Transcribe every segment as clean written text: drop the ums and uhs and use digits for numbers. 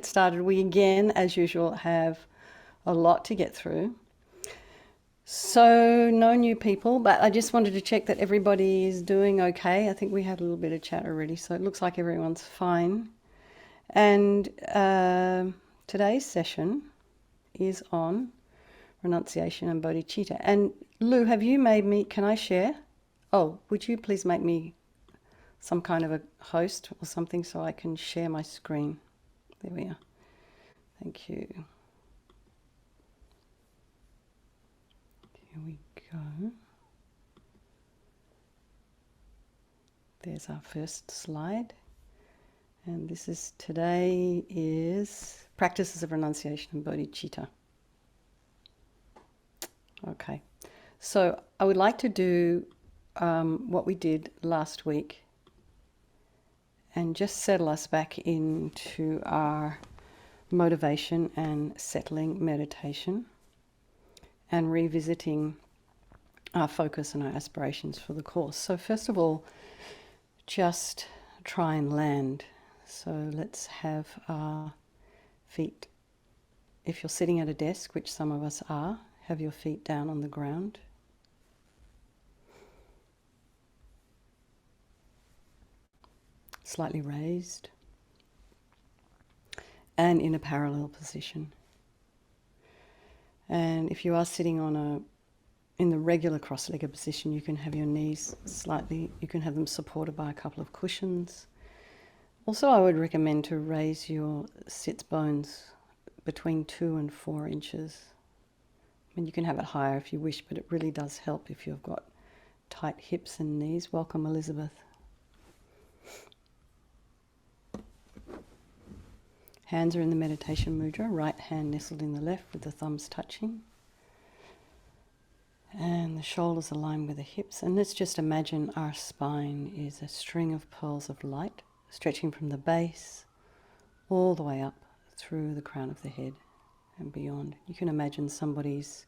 get started. We again, as usual, have a lot to get through. So no new people, but I just wanted to check that everybody is doing okay. I think we had a little bit of chat already, so it looks like everyone's fine. And today's session is on Renunciation and Bodhichitta. And Lou, have you made me, can I share? Oh, would you please make me some kind of a host or something so I can share my screen? There we are. Thank you. Here we go. There's our first slide. And this is, today is Practices of Renunciation and Bodhichitta. Okay, so I would like to do what we did last week and just settle us back into our motivation and settling meditation and revisiting our focus and our aspirations for the course. So first of all, just try and land. So let's have our feet, if you're sitting at a desk, which some of us are, have your feet down on the ground. Slightly raised. And in a parallel position. And if you are sitting on in the regular cross-legged position, you can have your knees slightly, you can have them supported by a couple of cushions. Also, I would recommend to raise your sits bones between 2 and 4 inches. I mean, you can have it higher if you wish, but it really does help if you've got tight hips and knees. Welcome, Elizabeth. Hands are in the Meditation Mudra, right hand nestled in the left with the thumbs touching. And the shoulders align with the hips. And let's just imagine our spine is a string of pearls of light, stretching from the base all the way up through the crown of the head and beyond. You can imagine somebody's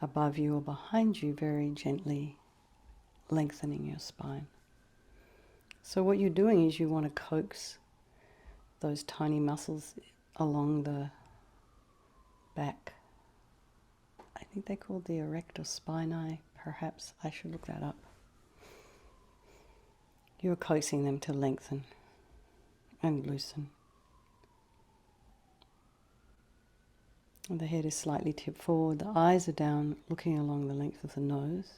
above you or behind you very gently lengthening your spine. So what you're doing is you want to coax those tiny muscles along the back. I think they're called the erector spinae, perhaps. I should look that up. You're coaxing them to lengthen and loosen. And the head is slightly tipped forward. The eyes are down, looking along the length of the nose.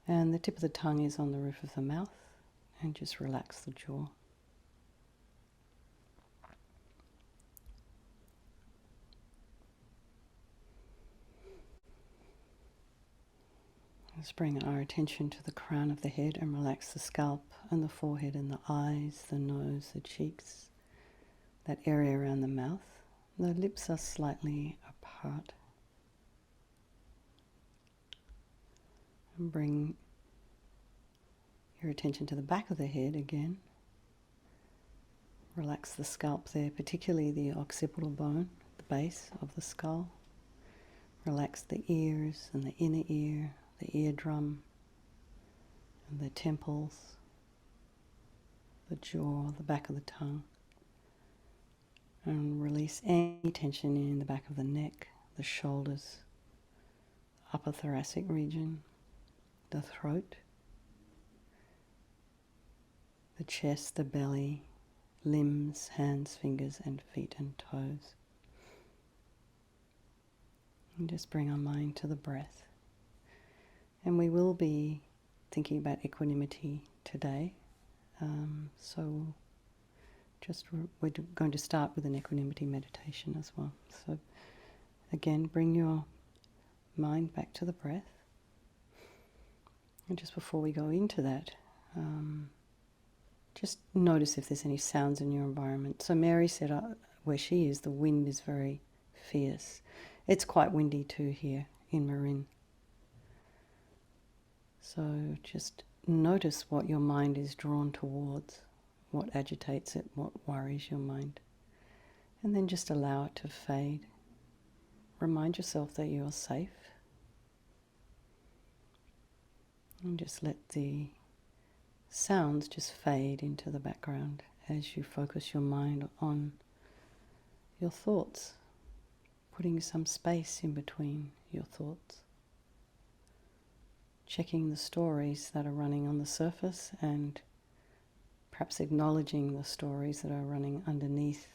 And the tip of the tongue is on the roof of the mouth. And just relax the jaw. Let's bring our attention to the crown of the head and relax the scalp and the forehead and the eyes, the nose, the cheeks, that area around the mouth. The lips are slightly apart. And bring your attention to the back of the head again. Relax the scalp there, particularly the occipital bone, the base of the skull. Relax the ears and the inner ear, the eardrum, and the temples, the jaw, the back of the tongue. And release any tension in the back of the neck, the shoulders, upper thoracic region, the throat, the chest, the belly, limbs, hands, fingers, and feet and toes. And just bring our mind to the breath. And we will be thinking about equanimity today. We're going to start with an equanimity meditation as well. So again, bring your mind back to the breath. And just before we go into that, just notice if there's any sounds in your environment. So Mary said where she is, the wind is very fierce. It's quite windy too here in Marin. So just notice what your mind is drawn towards, what agitates it, what worries your mind. And then just allow it to fade. Remind yourself that you are safe. And just let the sounds just fade into the background as you focus your mind on your thoughts, putting some space in between your thoughts, checking the stories that are running on the surface and perhaps acknowledging the stories that are running underneath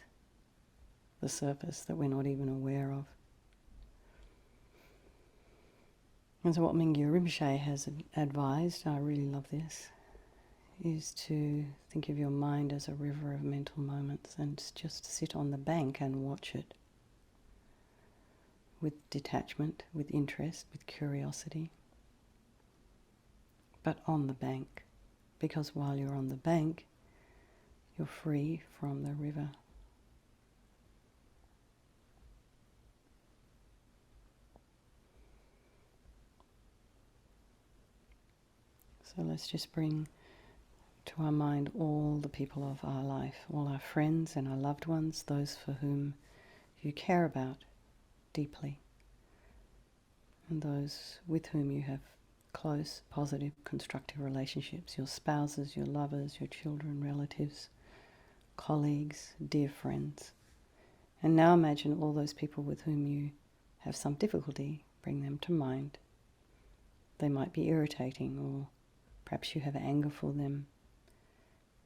the surface that we're not even aware of. And so what Mingyur Rinpoche has advised, I really love this, is to think of your mind as a river of mental moments and just sit on the bank and watch it with detachment, with interest, with curiosity. But on the bank, because while you're on the bank, you're free from the river. So let's just bring to our mind all the people of our life, all our friends and our loved ones, those for whom you care about deeply, and those with whom you have close, positive, constructive relationships, your spouses, your lovers, your children, relatives, colleagues, dear friends. And now imagine all those people with whom you have some difficulty, bring them to mind. They might be irritating, or perhaps you have anger for them,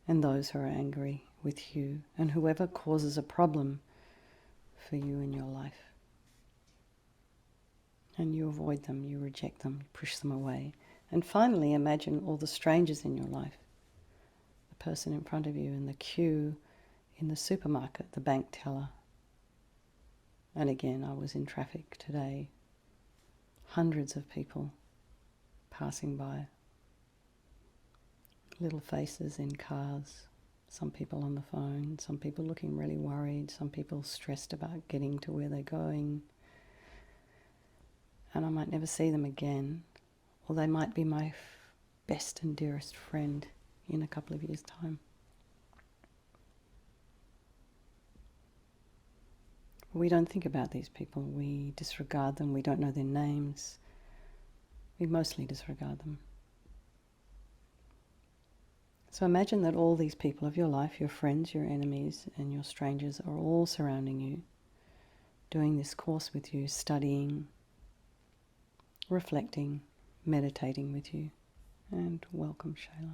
and those who are angry with you, and whoever causes a problem for you in your life. And you avoid them, you reject them, you push them away. And finally, imagine all the strangers in your life. The person in front of you in the queue, in the supermarket, the bank teller. And again, I was in traffic today. Hundreds of people passing by. Little faces in cars. Some people on the phone, some people looking really worried, some people stressed about getting to where they're going. And I might never see them again, or they might be my best and dearest friend in a couple of years' time. We don't think about these people, we disregard them, we don't know their names, we mostly disregard them. So imagine that all these people of your life, your friends, your enemies, and your strangers are all surrounding you, doing this course with you, studying, reflecting, meditating with you. And welcome, Shayla.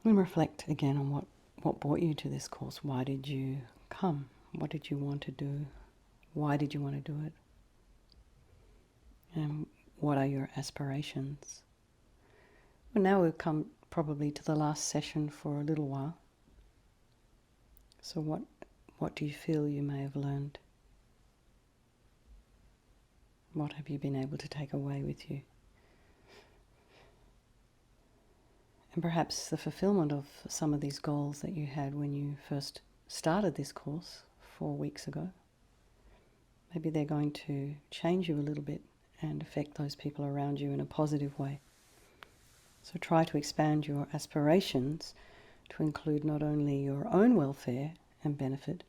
And reflect again on what brought you to this course. Why did you come? What did you want to do? Why did you want to do it? And what are your aspirations? Well, now we've come probably to the last session for a little while. So what do you feel you may have learned? What have you been able to take away with you? And perhaps the fulfillment of some of these goals that you had when you first started this course 4 weeks ago. Maybe they're going to change you a little bit and affect those people around you in a positive way. So try to expand your aspirations to include not only your own welfare and benefit,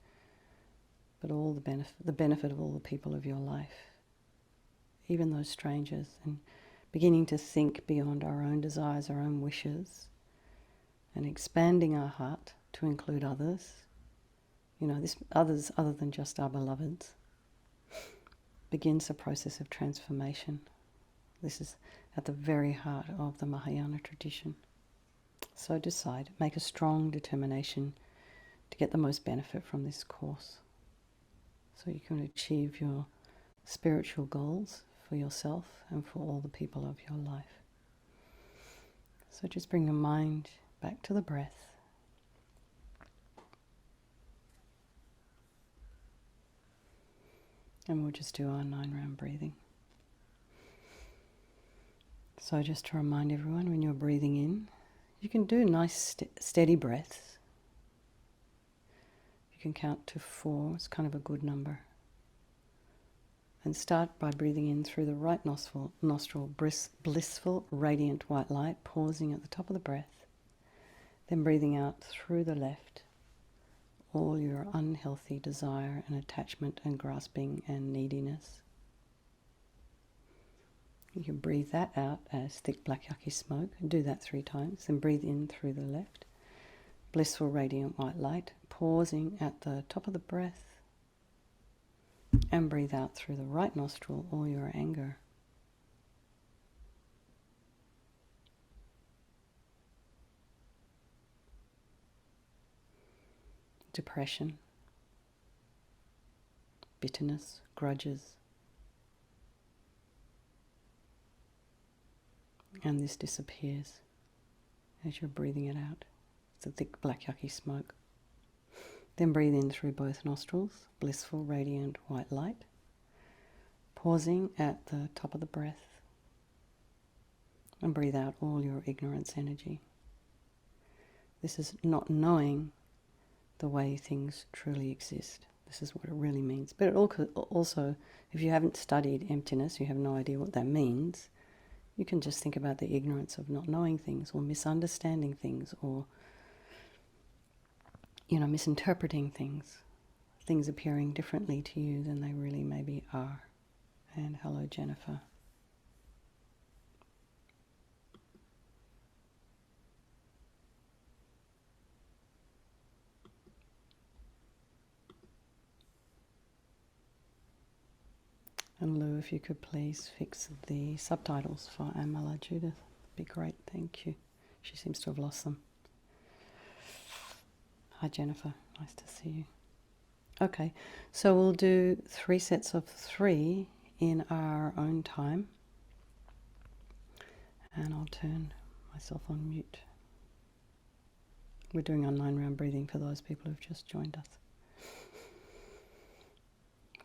but all the benefit of all the people of your life, even those strangers, and beginning to think beyond our own desires, our own wishes, and expanding our heart to include others. This others other than just our beloveds, begins a process of transformation. This is at the very heart of the Mahayana tradition. So decide, make a strong determination to get the most benefit from this course, so you can achieve your spiritual goals for yourself and for all the people of your life. So just bring your mind back to the breath. And we'll just do our 9-round breathing. So just to remind everyone, when you're breathing in, you can do nice steady breaths. You can count to 4, it's kind of a good number. And start by breathing in through the right nostril, blissful, radiant white light, pausing at the top of the breath. Then breathing out through the left, all your unhealthy desire and attachment and grasping and neediness. You can breathe that out as thick black yucky smoke. Do that 3 times. Then breathe in through the left. Blissful radiant white light. Pausing at the top of the breath. And breathe out through the right nostril all your anger. Depression. Bitterness. Grudges. And this disappears as you're breathing it out. It's a thick black yucky smoke. Then breathe in through both nostrils, blissful radiant white light. Pausing at the top of the breath. And breathe out all your ignorance energy. This is not knowing the way things truly exist. This is what it really means. But it also, if you haven't studied emptiness, you have no idea what that means, you can just think about the ignorance of not knowing things or misunderstanding things or, misinterpreting things. Things appearing differently to you than they really maybe are. And hello, Jennifer. And Lou, if you could please fix the subtitles for Amala Judith, that'd be great, thank you. She seems to have lost them. Hi Jennifer, nice to see you. Okay, so we'll do 3 sets of 3 in our own time. And I'll turn myself on mute. We're doing our 9-round breathing for those people who've just joined us.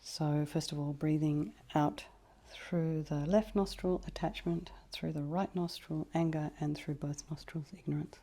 So first of all, breathing out through the left nostril, attachment, through the right nostril, anger, and through both nostrils, ignorance.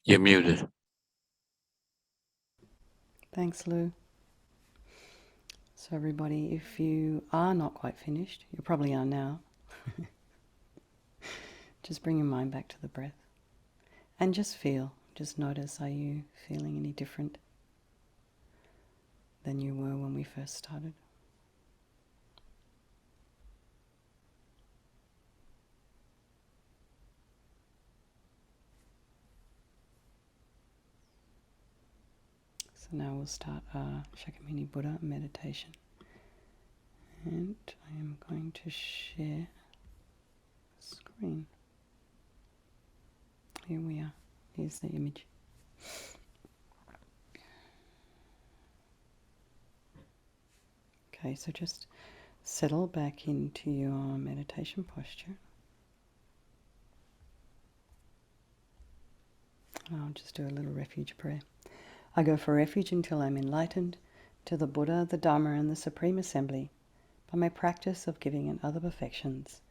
You're muted. Thanks, Lou. So everybody, if you are not quite finished, you probably are now, just bring your mind back to the breath and just feel, just notice, are you feeling any different than you were when we first started? So now we'll start our Shakomini Buddha meditation. And I am going to share screen. Here we are. Here's the image. Okay, so just settle back into your meditation posture. I'll just do a little refuge prayer. I go for refuge until I'm enlightened to the Buddha, the Dharma, and the Supreme Assembly. By my practice of giving and other perfections,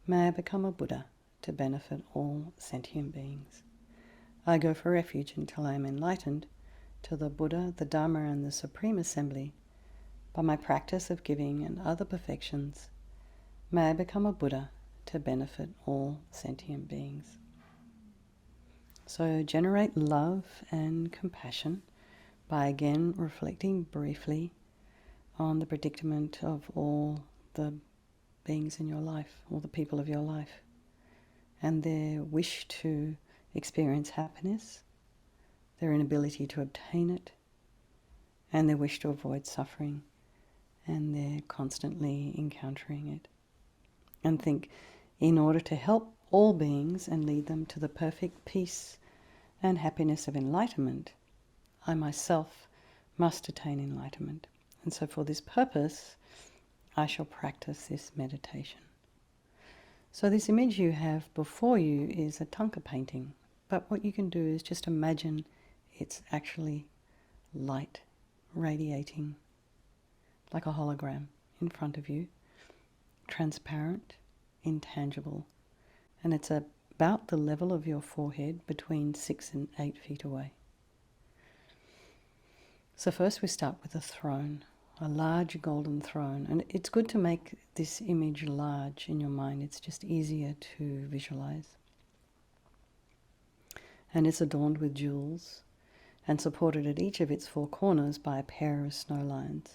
may I become a Buddha to benefit all sentient beings. I go for refuge until I am enlightened to the Buddha, the Dharma, and the Supreme Assembly. By my practice of giving and other perfections, may I become a Buddha to benefit all sentient beings. So generate love and compassion by again reflecting briefly on the predicament of all the beings in your life, all the people of your life, and their wish to experience happiness, their inability to obtain it, and their wish to avoid suffering, and they're constantly encountering it. And think, in order to help all beings and lead them to the perfect peace and happiness of enlightenment, I myself must attain enlightenment. And so for this purpose, I shall practice this meditation. So this image you have before you is a tanka painting, but what you can do is just imagine it's actually light radiating like a hologram in front of you, transparent, intangible, and it's about the level of your forehead, between 6 and 8 feet away. So first we start with a throne, a large golden throne, and it's good to make this image large in your mind. It's just easier to visualize. And it's adorned with jewels and supported at each of its 4 corners by a pair of snow lions.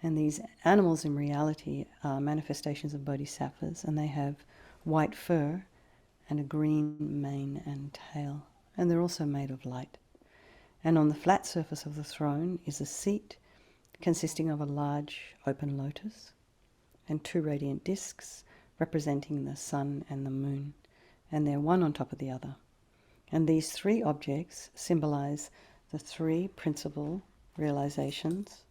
And these animals in reality are manifestations of bodhisattvas, and they have white fur and a green mane and tail. And they're also made of light. And on the flat surface of the throne is a seat consisting of a large open lotus and 2 radiant discs representing the sun and the moon. And they're one on top of the other. And these 3 objects symbolize the 3 principal realizations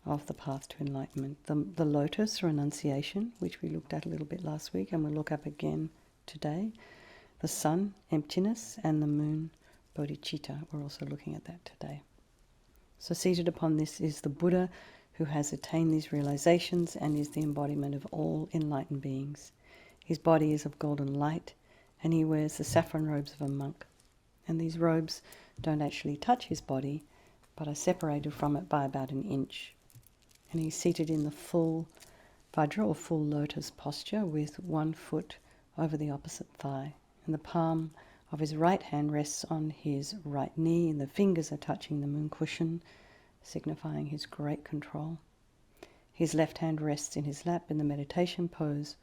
of the path to enlightenment. The lotus, renunciation, which we looked at a little bit last week and we'll look up again today. The sun, emptiness, and the moon, bodhicitta. We're also looking at that today. So seated upon this is the Buddha who has attained these realizations and is the embodiment of all enlightened beings. His body is of golden light and he wears the saffron robes of a monk. And these robes don't actually touch his body but are separated from it by about an inch. And he's seated in the full vajra or full lotus posture with 1 foot over the opposite thigh. And the palm of his right hand rests on his right knee and the fingers are touching the moon cushion, signifying his great control. His left hand rests in his lap in the meditation pose,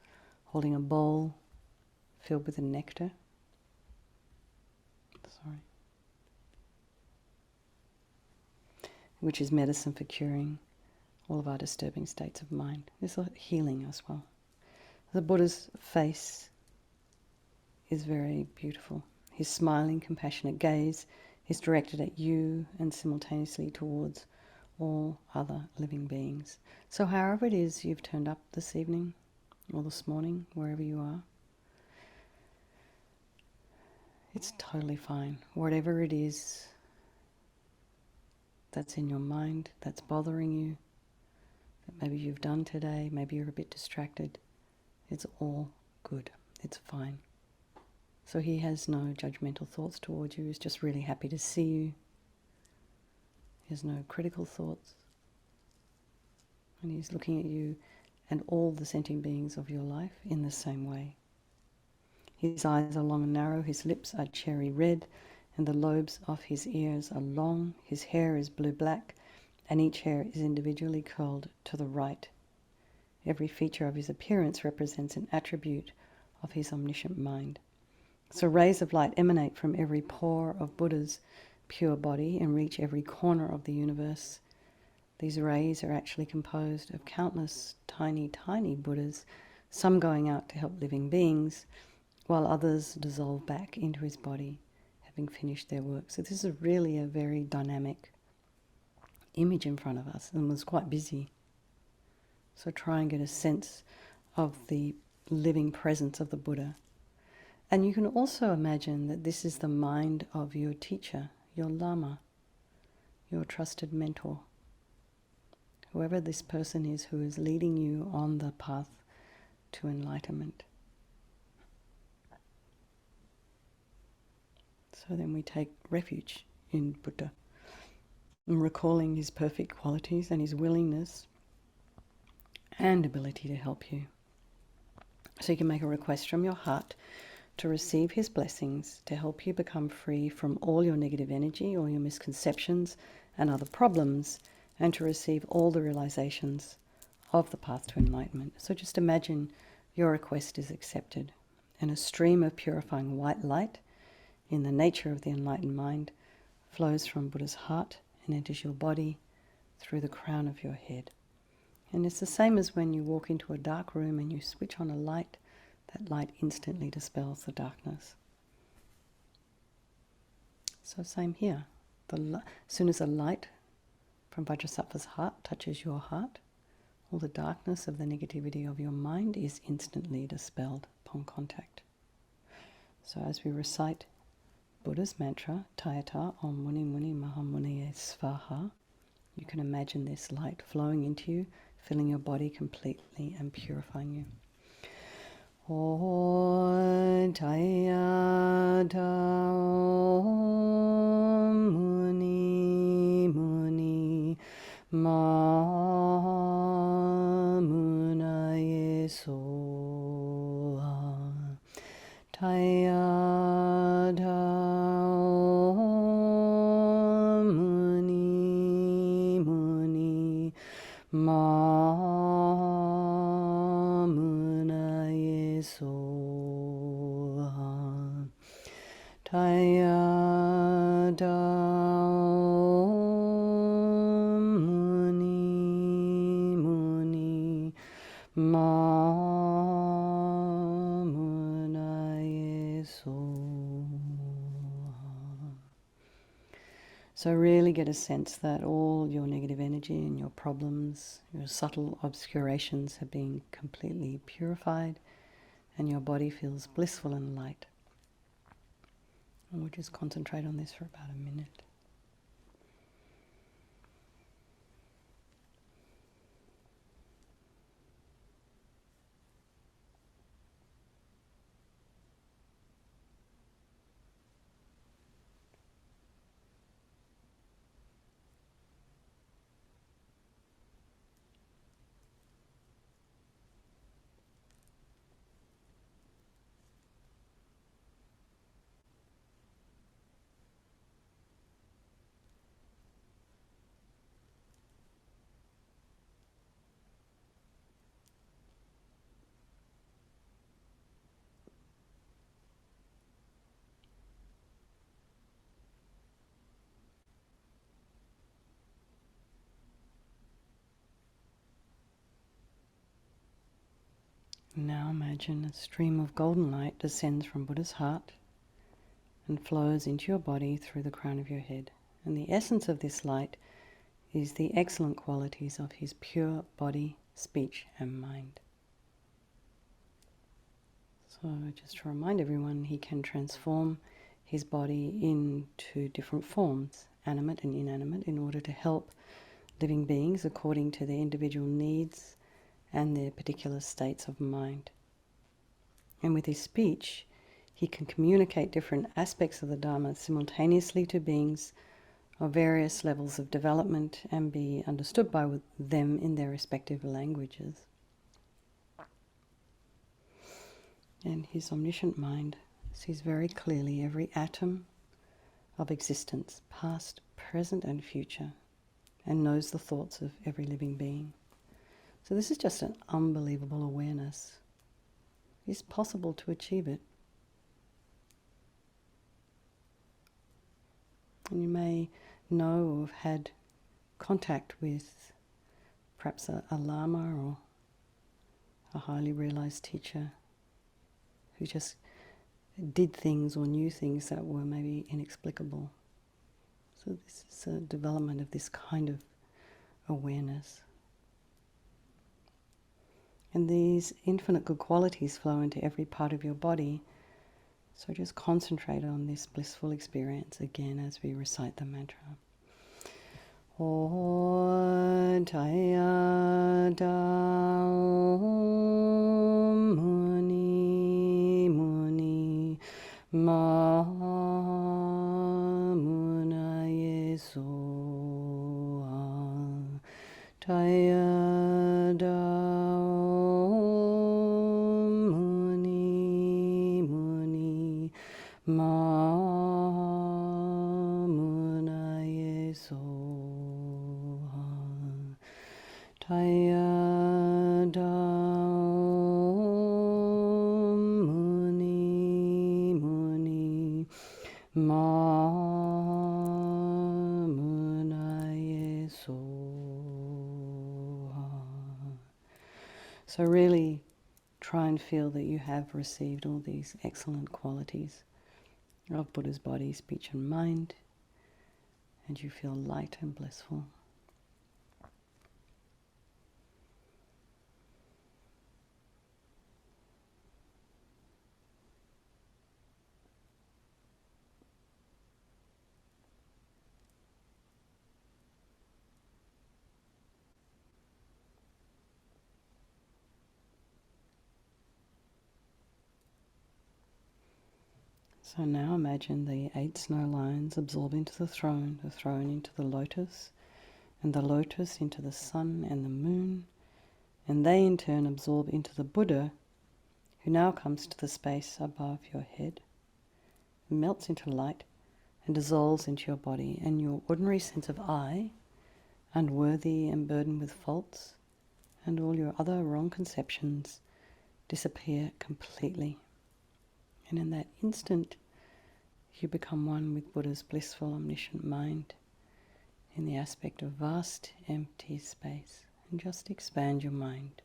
holding a bowl filled with the nectar. Which is medicine for curing all of our disturbing states of mind. There's a healing as well. The Buddha's face is very beautiful. His smiling, compassionate gaze is directed at you and simultaneously towards all other living beings. So however it is you've turned up this evening or this morning, wherever you are, it's totally fine. Whatever it is that's in your mind, that's bothering you, that maybe you've done today, maybe you're a bit distracted, it's all good. It's fine. So he has no judgmental thoughts towards you. He's just really happy to see you. He has no critical thoughts. And he's looking at you and all the sentient beings of your life in the same way. His eyes are long and narrow, his lips are cherry red, and the lobes of his ears are long. His hair is blue-black, and each hair is individually curled to the right. Every feature of his appearance represents an attribute of his omniscient mind. So rays of light emanate from every pore of Buddha's pure body and reach every corner of the universe. These rays are actually composed of countless tiny, tiny Buddhas, some going out to help living beings, while others dissolve back into his body, having finished their work. So this is really a very dynamic image in front of us, and was quite busy. So try and get a sense of the living presence of the Buddha. And you can also imagine that this is the mind of your teacher, your Lama, your trusted mentor. Whoever this person is who is leading you on the path to enlightenment. So then we take refuge in Buddha, and recalling his perfect qualities and his willingness and ability to help you. So you can make a request from your heart to receive his blessings to help you become free from all your negative energy, all your misconceptions and other problems, and to receive all the realizations of the path to enlightenment. So just imagine your request is accepted, and a stream of purifying white light in the nature of the enlightened mind flows from Buddha's heart and enters your body through the crown of your head. And it's the same as when you walk into a dark room and you switch on a light, that light instantly dispels the darkness. So same here. As soon as a light from Vajrasattva's heart touches your heart, all the darkness of the negativity of your mind is instantly dispelled upon contact. So as we recite Buddha's mantra, Tayata Om Muni Muni Maha Muniye Svaha, you can imagine this light flowing into you, filling your body completely and purifying you. Om Tayata Om Muni Muni Maha Muniye Svaha. Tayata Mamunaye Soha. Tayada Muni Muni Mamunaye Soha. So really get a sense that all your negative energy and your problems, your subtle obscurations have been completely purified, and your body feels blissful and light. And we'll just concentrate on this for about a minute. Now imagine a stream of golden light descends from Buddha's heart and flows into your body through the crown of your head. And the essence of this light is the excellent qualities of his pure body, speech and mind. So just to remind everyone, he can transform his body into different forms, animate and inanimate, in order to help living beings according to their individual needs and their particular states of mind. And with his speech, he he can communicate different aspects of the Dharma simultaneously to beings of various levels of development and be understood by them in their respective languages. And his omniscient mind sees very clearly every atom of existence, past, present and future, and knows the thoughts of every living being. So this is just an unbelievable awareness. It's possible to achieve it. And you may know or have had contact with perhaps a lama or a highly realized teacher who just did things or knew things that were maybe inexplicable. So this is a development of this kind of awareness. And these infinite good qualities flow into every part of your body. So just concentrate on this blissful experience again as we recite the mantra. Om Taya Da Om Muni Muni Ma Munaye Soha Taya Da Om Muni Muni Ma Munaye Soha Taya Da Om Muni Muni Ma Munaye Soha. So really try and feel that you have received all these excellent qualities of Buddha's body, speech and mind, and you feel light and blissful. So now imagine the 8 snow lions absorb into the throne into the lotus, and the lotus into the sun and the moon, and they in turn absorb into the Buddha, who now comes to the space above your head, melts into light, and dissolves into your body, and your ordinary sense of I, unworthy and burdened with faults, and all your other wrong conceptions disappear completely. And in that instant, you become one with Buddha's blissful, omniscient mind in the aspect of vast, empty space. And just expand your mind.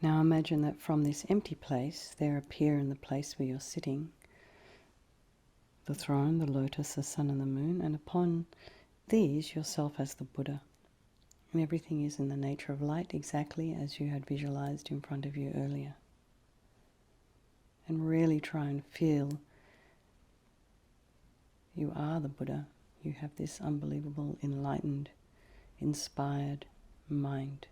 Now imagine that from this empty place there appear in the place where you're sitting the throne, the lotus, the sun and the moon, and upon these yourself as the Buddha. And everything is in the nature of light exactly as you had visualized in front of you earlier. And really try and feel you are the Buddha. You have this unbelievable, enlightened, inspired mind.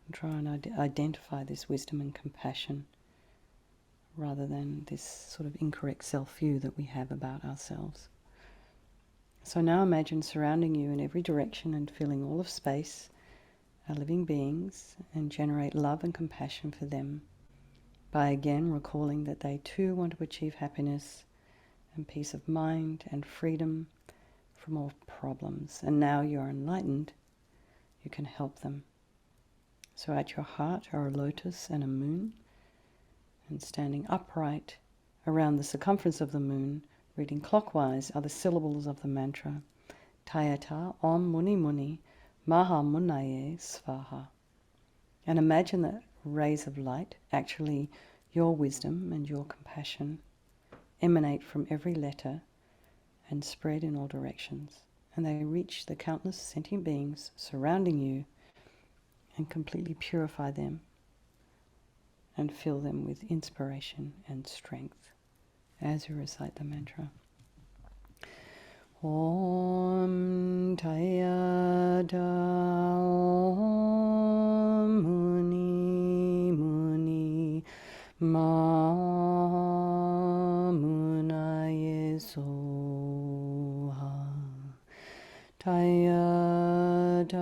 And try and identify this wisdom and compassion rather than this sort of incorrect self-view that we have about ourselves. So now imagine surrounding you in every direction and filling all of space are living beings, and generate love and compassion for them by again recalling that they too want to achieve happiness and peace of mind and freedom from all problems. And now you're enlightened you can help them. So at your heart are a lotus and a moon, and standing upright around the circumference of the moon, reading clockwise, are the syllables of the mantra, Tayata Om Muni Muni Maha Munaye Svaha. And imagine that rays of light, actually your wisdom and your compassion, emanate from every letter and spread in all directions. And they reach the countless sentient beings surrounding you and completely purify them and fill them with inspiration and strength as you recite the mantra. Om Tayata Om Muni Muni Ma Munaye Soha Tayata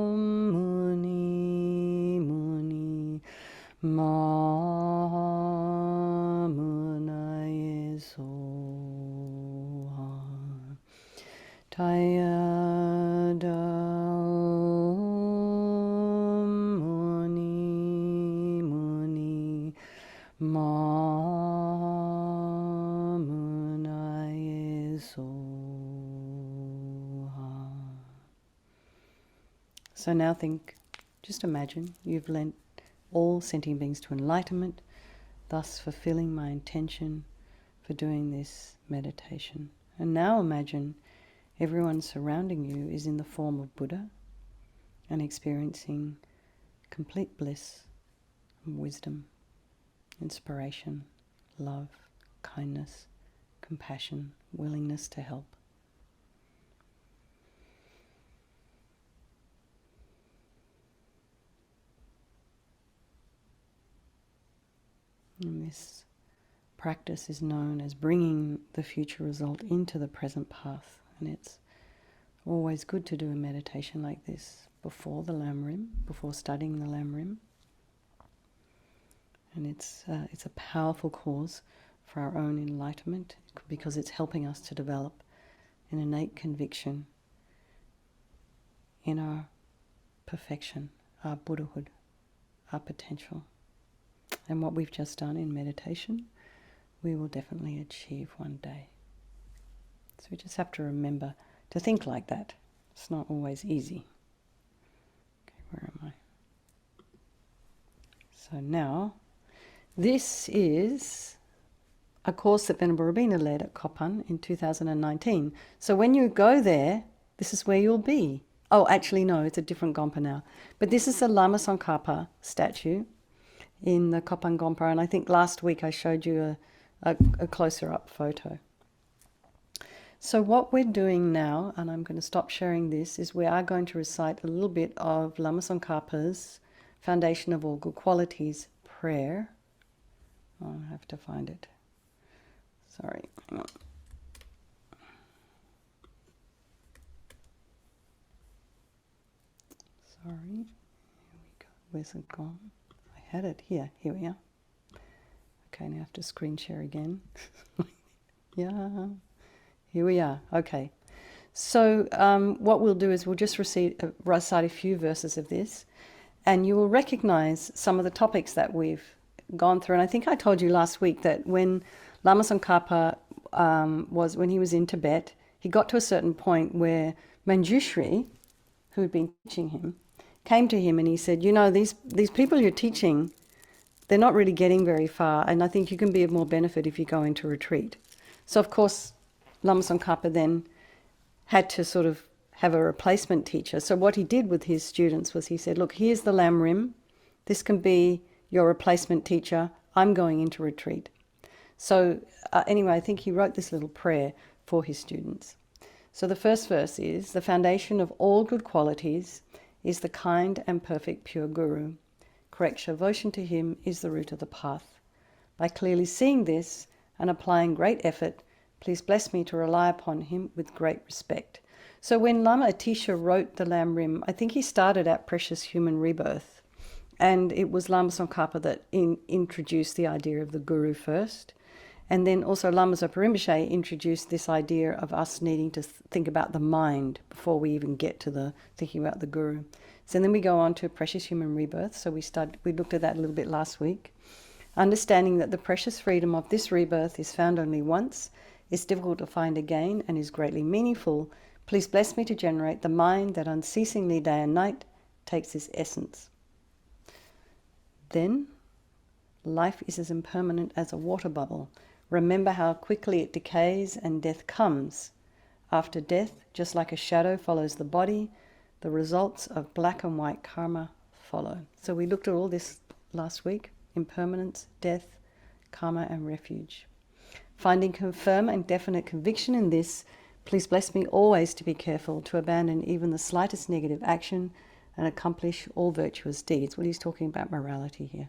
Om Muni Muni Ma Munaye Soha Tayata Om Muni Muni Ma Munaye Soha. So now just imagine you've lent all sentient beings to enlightenment, thus fulfilling my intention for doing this meditation. And now imagine everyone surrounding you is in the form of Buddha and experiencing complete bliss, wisdom, inspiration, love, kindness, compassion, willingness to help. And this practice is known as bringing the future result into the present path. And it's always good to do a meditation like this before the lamrim, before studying the lamrim. And it's a powerful cause for our own enlightenment because it's helping us to develop an innate conviction in our perfection, our Buddhahood, our potential. And what we've just done in meditation, we will definitely achieve one day. So we just have to remember to think like that. It's not always easy. Okay, where am I? So now, this is a course that Venerable Robina led at Kappa in 2019. So when you go there, this is where you'll be. Oh, actually no, it's a different Gompa now. But this is the Lama Tsongkhapa statue in the Kopan Gompa, and I think last week I showed you a closer up photo. So what we're doing now, and I'm going to stop sharing this, is we are going to recite a little bit of Lama Tsongkhapa's Foundation of All Good Qualities prayer. Oh, I have to find it. Sorry, hang on. Sorry, here we go. Where's it gone? I had it here. Here we are. Okay, now I have to screen share again. Yeah, here we are. Okay. So what we'll do is we'll just recite a few verses of this, and you will recognize some of the topics that we've gone through. And I think I told you last week that when Lama Tsongkhapa when he was in Tibet, he got to a certain point where Manjushri, who had been teaching him, came to him and he said, you know, these people you're teaching, they're not really getting very far, and I think you can be of more benefit if you go into retreat. So of course, Lama Tsongkhapa then had to sort of have a replacement teacher. So what he did with his students was he said, look, here's the lamrim. This can be your replacement teacher. I'm going into retreat. So anyway, I think he wrote this little prayer for his students. So the first verse is, the foundation of all good qualities is the kind and perfect pure Guru. Correct devotion to him is the root of the path. By clearly seeing this and applying great effort, please bless me to rely upon him with great respect. So when Lama Atisha wrote the lamrim, I think he started at Precious Human Rebirth. And it was Lama Tsongkhapa that introduced the idea of the Guru first. And then also Lama Zopa Rinpoche introduced this idea of us needing to think about the mind before we even get to the thinking about the guru. So then we go on to precious human rebirth. So we looked at that a little bit last week. Understanding that the precious freedom of this rebirth is found only once, is difficult to find again, and is greatly meaningful. Please bless me to generate the mind that unceasingly day and night takes this essence. Then, life is as impermanent as a water bubble. Remember how quickly it decays and death comes. After death, just like a shadow follows the body, the results of black and white karma follow. So we looked at all this last week: impermanence, death, karma, and refuge. Finding firm and definite conviction in this, please bless me always to be careful to abandon even the slightest negative action and accomplish all virtuous deeds. Well, he's talking about morality here.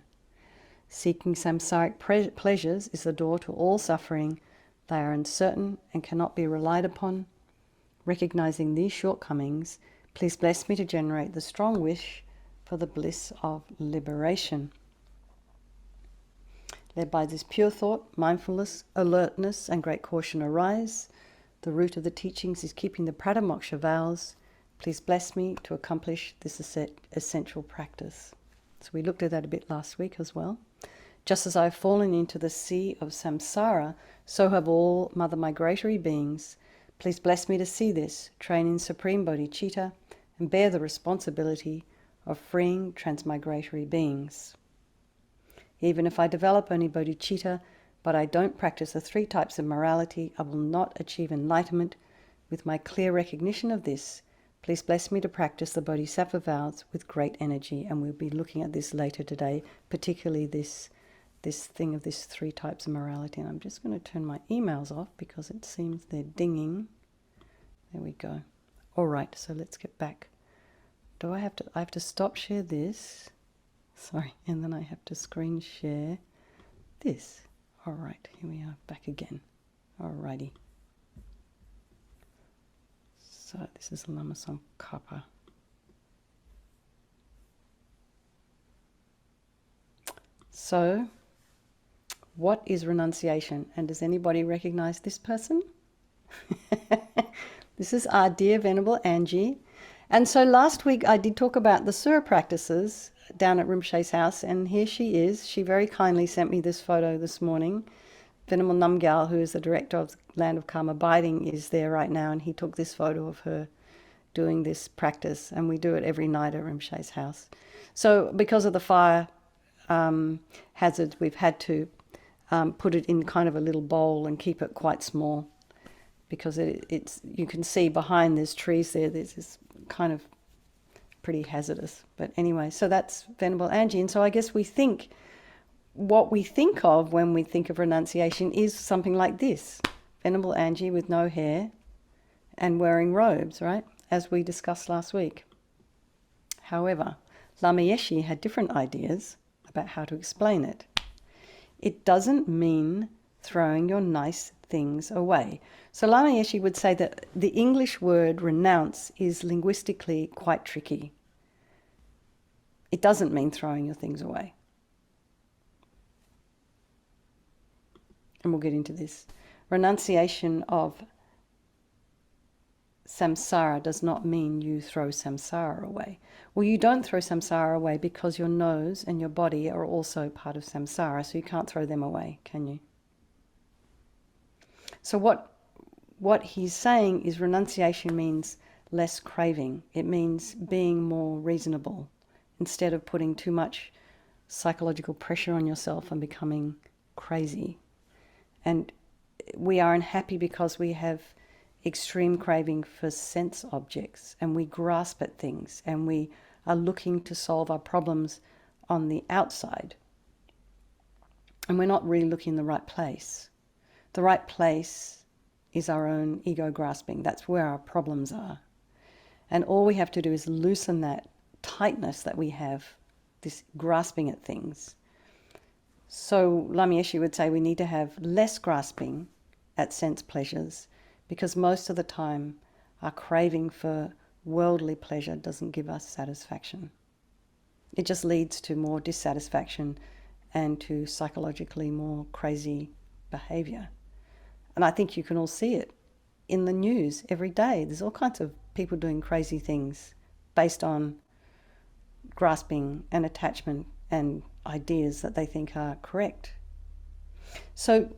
Seeking samsaric pleasures is the door to all suffering. They are uncertain and cannot be relied upon. Recognizing these shortcomings, please bless me to generate the strong wish for the bliss of liberation. Led by this pure thought, mindfulness, alertness, and great caution arise. The root of the teachings is keeping the Pradamoksha vows. Please bless me to accomplish this essential practice. So we looked at that a bit last week as well. Just as I have fallen into the sea of samsara, so have all mother migratory beings. Please bless me to see this, train in supreme bodhicitta, and bear the responsibility of freeing transmigratory beings. Even if I develop only bodhicitta, but I don't practice the 3 types of morality, I will not achieve enlightenment. With my clear recognition of this, please bless me to practice the bodhisattva vows with great energy. And we'll be looking at this later today, particularly this thing of this 3 types of morality. And I'm just going to turn my emails off because it seems they're dinging. There we go. All right, so let's get back. I have to stop share this. Sorry, and then I have to screen share this. All right, here we are back again. All righty. So this is Lama Song Kappa. So, what is renunciation? And does anybody recognize this person? This is our dear Venerable Angie. And so last week I did talk about the Sura practices down at Rinpoche's house, and here she is. She very kindly sent me this photo this morning. Venerable Namgyal, who is the director of Land of Karma Abiding, is there right now, and he took this photo of her doing this practice, and we do it every night at Rinpoche's house. So because of the fire hazards, we've had to put it in kind of a little bowl and keep it quite small, because it's you can see behind there's trees there. There's this kind of pretty hazardous. But anyway, so that's Venerable Angie. And so I guess what we think of when we think of renunciation is something like this. Venerable Angie with no hair and wearing robes, right? As we discussed last week. However, Lama Yeshe had different ideas about how to explain it. It doesn't mean throwing your nice things away. So Lama Yeshe would say that the English word renounce is linguistically quite tricky. It doesn't mean throwing your things away. And we'll get into this. Renunciation of samsara does not mean you throw samsara away. Well, you don't throw samsara away because your nose and your body are also part of samsara, so you can't throw them away, can you? So what he's saying is renunciation means less craving. It means being more reasonable instead of putting too much psychological pressure on yourself and becoming crazy. And we are unhappy because we have extreme craving for sense objects, and we grasp at things, and we are looking to solve our problems on the outside. And we're not really looking in the right place. The right place is our own ego grasping. That's where our problems are. And all we have to do is loosen that tightness that we have, this grasping at things. So Lama Yeshe would say we need to have less grasping at sense pleasures, because most of the time our craving for worldly pleasure doesn't give us satisfaction. It just leads to more dissatisfaction and to psychologically more crazy behavior. And I think you can all see it in the news every day. There's all kinds of people doing crazy things based on grasping and attachment and ideas that they think are correct. So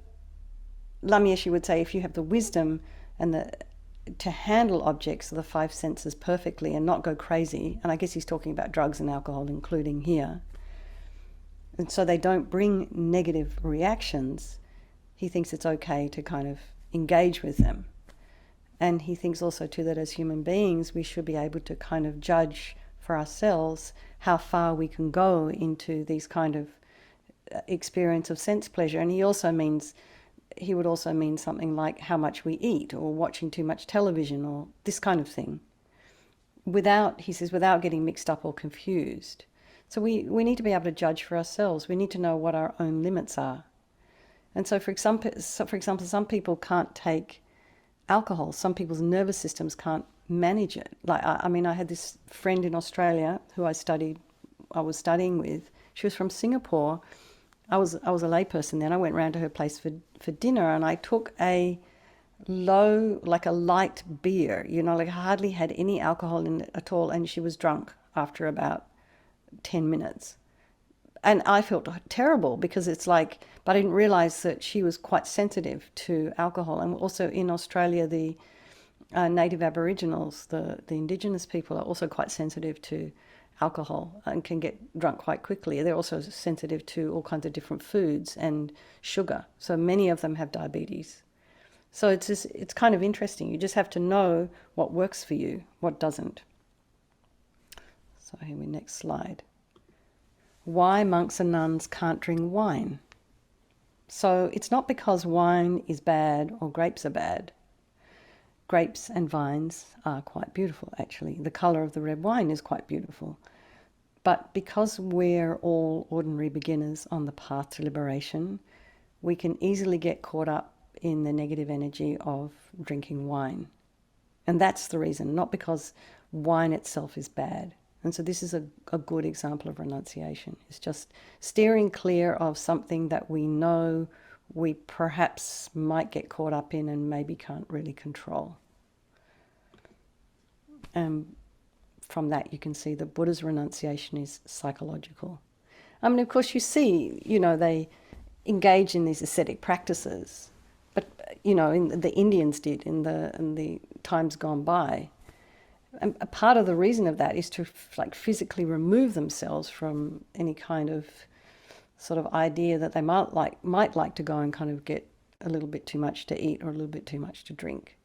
Lamyeshi would say, if you have the wisdom and to handle objects of the five senses perfectly and not go crazy, and I guess he's talking about drugs and alcohol including here, and so they don't bring negative reactions, he thinks it's okay to kind of engage with them. And he thinks also too that as human beings we should be able to kind of judge for ourselves how far we can go into these kind of experience of sense pleasure. And he would also mean something like how much we eat or watching too much television or this kind of thing, without getting mixed up or confused. So we need to be able to judge for ourselves. We need to know what our own limits are. And so for example, some people can't take alcohol. Some people's nervous systems can't manage it. Like, I had this friend in Australia who I was studying with. She was from Singapore. I was a layperson then. I went round to her place for dinner, and I took a light beer, hardly had any alcohol in it at all, and she was drunk after about 10 minutes. And I felt terrible because but I didn't realize that she was quite sensitive to alcohol. And also in Australia, the native Aboriginals, the indigenous people, are also quite sensitive to alcohol and can get drunk quite quickly. They're also sensitive to all kinds of different foods and sugar. So many of them have diabetes. So it's kind of interesting. You just have to know what works for you, what doesn't. So here we next slide. Why monks and nuns can't drink wine. So it's not because wine is bad or grapes are bad. Grapes and vines are quite beautiful, actually. The colour of the red wine is quite beautiful. But because we're all ordinary beginners on the path to liberation, we can easily get caught up in the negative energy of drinking wine. And that's the reason, not because wine itself is bad. And so this is a good example of renunciation. It's just steering clear of something that we know we perhaps might get caught up in and maybe can't really control. And from that you can see that Buddha's renunciation is psychological. Of course you see, they engage in these ascetic practices, but, the Indians did in the times gone by. And a part of the reason of that is to physically remove themselves from any kind of sort of idea that they might like to go and kind of get a little bit too much to eat or a little bit too much to drink.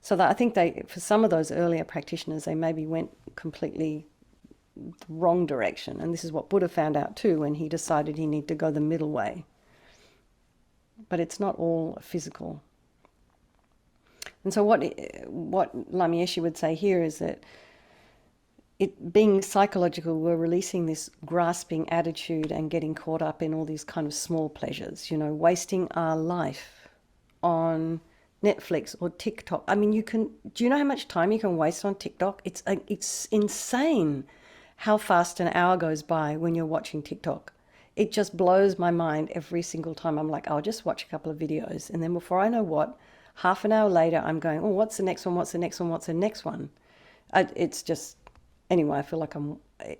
So that I think for some of those earlier practitioners, they maybe went completely the wrong direction. And this is what Buddha found out too when he decided he needed to go the middle way. But it's not all physical. And so what Lamyeshi would say here is that it being psychological, we're releasing this grasping attitude and getting caught up in all these kind of small pleasures, wasting our life on Netflix or TikTok. Do you know how much time you can waste on TikTok? It's insane how fast an hour goes by when you're watching TikTok. It just blows my mind every single time. I'm like, I'll just watch a couple of videos, and then before I know what, half an hour later, I'm going, what's the next one? What's the next one? What's the next one? It's just, anyway, I feel like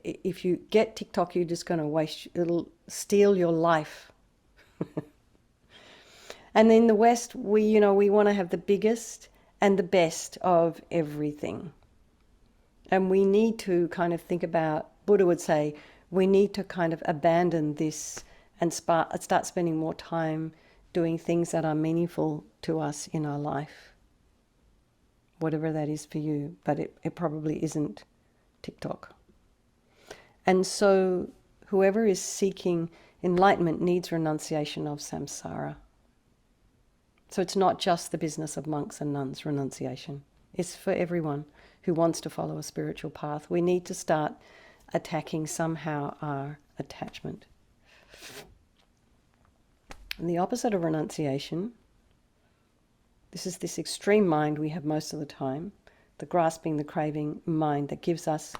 if you get TikTok, you're just going to it'll steal your life. And in the West, we want to have the biggest and the best of everything. And we need to kind of think about, Buddha would say, we need to kind of abandon this and start spending more time doing things that are meaningful to us in our life, whatever that is for you, but it probably isn't TikTok. And so whoever is seeking enlightenment needs renunciation of samsara. So it's not just the business of monks and nuns, renunciation. It's for everyone who wants to follow a spiritual path. We need to start attacking somehow our attachment. And the opposite of renunciation, this is this extreme mind we have most of the time, the grasping, the craving mind that gives us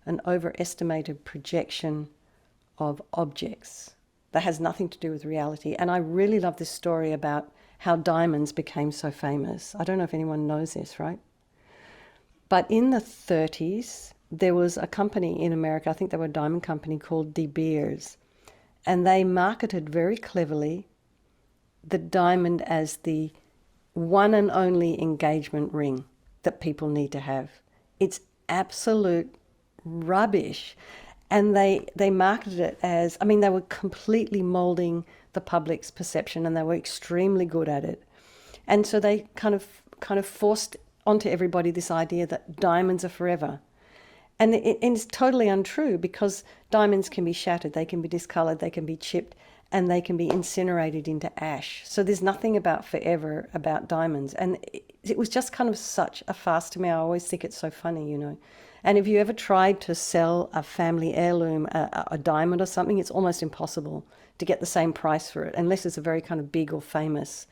an overestimated projection of objects that has nothing to do with reality. And I really love this story about how diamonds became so famous. I don't know if anyone knows this, right? But in the 30s, there was a company in America, I think they were a diamond company, called De Beers. And they marketed very cleverly the diamond as the one and only engagement ring that people need to have. It's absolute rubbish. And they marketed it as, I mean, they were completely molding the public's perception, and they were extremely good at it. And so they kind of forced onto everybody this idea that diamonds are forever. And it's totally untrue, because diamonds can be shattered, they can be discolored, they can be chipped, and they can be incinerated into ash. So there's nothing about forever about diamonds. And it was just kind of such a farce to me. I always think it's so funny, you know. And if you ever tried to sell a family heirloom, a diamond or something, it's almost impossible to get the same price for it, unless it's a very kind of big or famous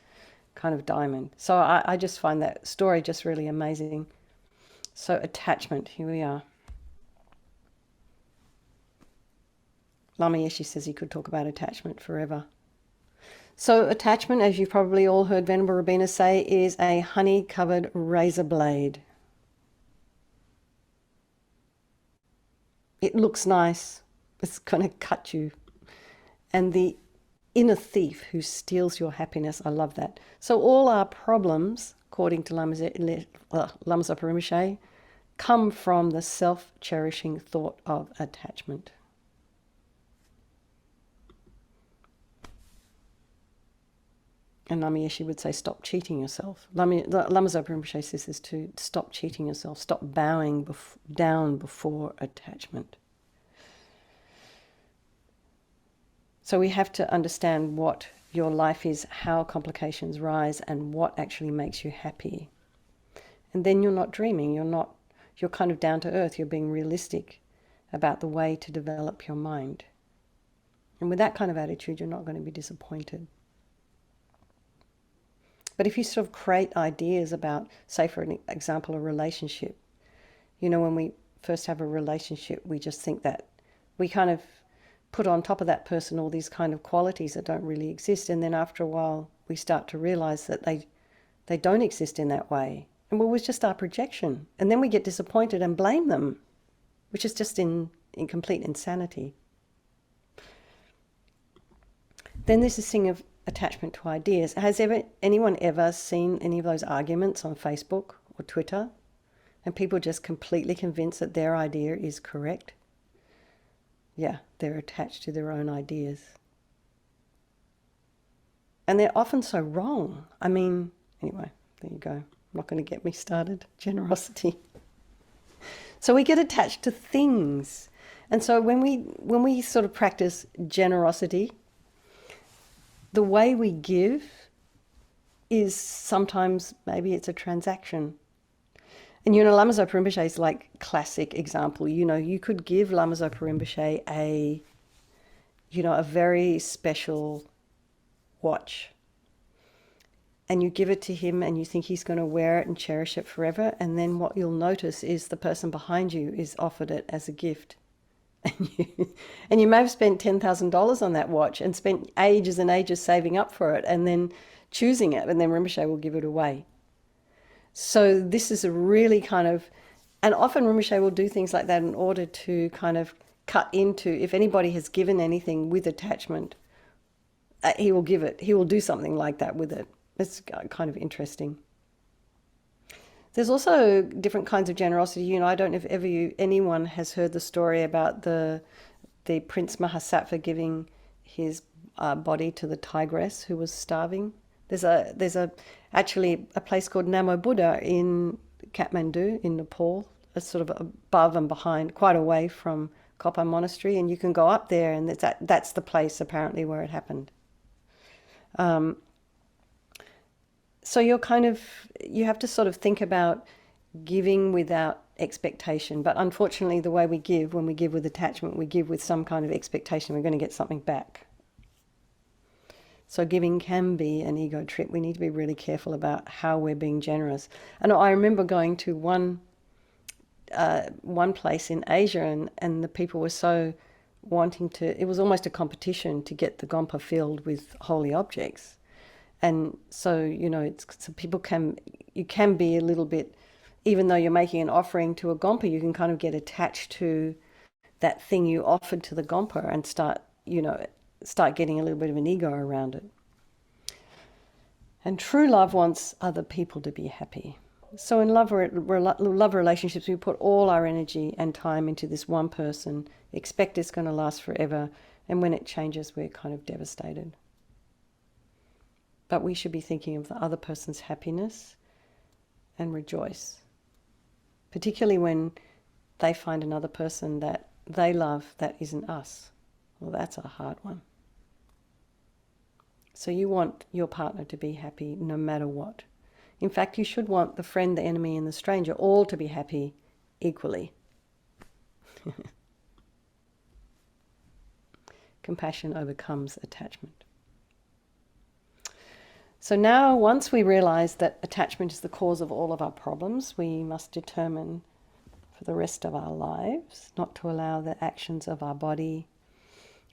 kind of diamond. So I just find that story just really amazing. So attachment, here we are. Lama Yeshe says he could talk about attachment forever. So attachment, as you've probably all heard Venerable Robina say, is a honey-covered razor blade. It looks nice. It's going to cut you. And the inner thief who steals your happiness, I love that. So all our problems, according to Lama Zopa Rinpoche, come from the self-cherishing thought of attachment. And Lama Yeshe would say, stop cheating yourself. Lama Zopa Rinpoche says this too, stop cheating yourself, stop bowing down before attachment. So we have to understand what your life is, how complications rise, and what actually makes you happy. And then you're not dreaming, you're kind of down to earth, you're being realistic about the way to develop your mind. And with that kind of attitude, you're not going to be disappointed. But if you sort of create ideas about, say for an example, a relationship, you know, when we first have a relationship, we just think that we kind of put on top of that person all these kind of qualities that don't really exist. And then after a while, we start to realize that they don't exist in that way. And well, it was just our projection. And then we get disappointed and blame them, which is just in complete insanity. Then there's this thing of attachment to ideas. Has anyone ever seen any of those arguments on Facebook or Twitter, and people just completely convinced that their idea is correct? Yeah, they're attached to their own ideas. And they're often so wrong. I mean, anyway, there you go. I'm not going to get me started. Generosity. So we get attached to things. And so when we sort of practice generosity, the way we give is sometimes, maybe it's a transaction. And you know, Lama Zopa Rinpoche is like classic example. You know, you could give Lama Zopa Rinpoche a very special watch. And you give it to him and you think he's going to wear it and cherish it forever. And then what you'll notice is the person behind you is offered it as a gift. And you may have spent $10,000 on that watch and spent ages and ages saving up for it and then choosing it, and then Rinpoche will give it away. So this is a really kind of, and often Rinpoche will do things like that in order to kind of cut into, if anybody has given anything with attachment, he will give it, he will do something like that with it. It's kind of interesting. There's also different kinds of generosity. You know, I don't know if anyone has heard the story about the Prince Mahasattva giving his body to the tigress who was starving. There's actually a place called Namo Buddha in Kathmandu in Nepal. It's sort of above and behind, quite away from Kappa Monastery, and you can go up there, and that's the place apparently where it happened. So you have to sort of think about giving without expectation. But unfortunately, the way we give, when we give with attachment, we give with some kind of expectation we're going to get something back. So giving can be an ego trip. We need to be really careful about how we're being generous. And I remember going to one place in Asia, and the people were so it was almost a competition to get the gompa filled with holy objects. And so, so you can be a little bit, even though you're making an offering to a gompa, you can kind of get attached to that thing you offered to the gompa and start getting a little bit of an ego around it. And true love wants other people to be happy. So in love relationships, we put all our energy and time into this one person, expect it's going to last forever, and when it changes, we're kind of devastated. But we should be thinking of the other person's happiness and rejoice, particularly when they find another person that they love that isn't us. Well, that's a hard one. So you want your partner to be happy no matter what. In fact, you should want the friend, the enemy, and the stranger all to be happy equally. Compassion overcomes attachment. So now, once we realize that attachment is the cause of all of our problems, we must determine for the rest of our lives not to allow the actions of our body,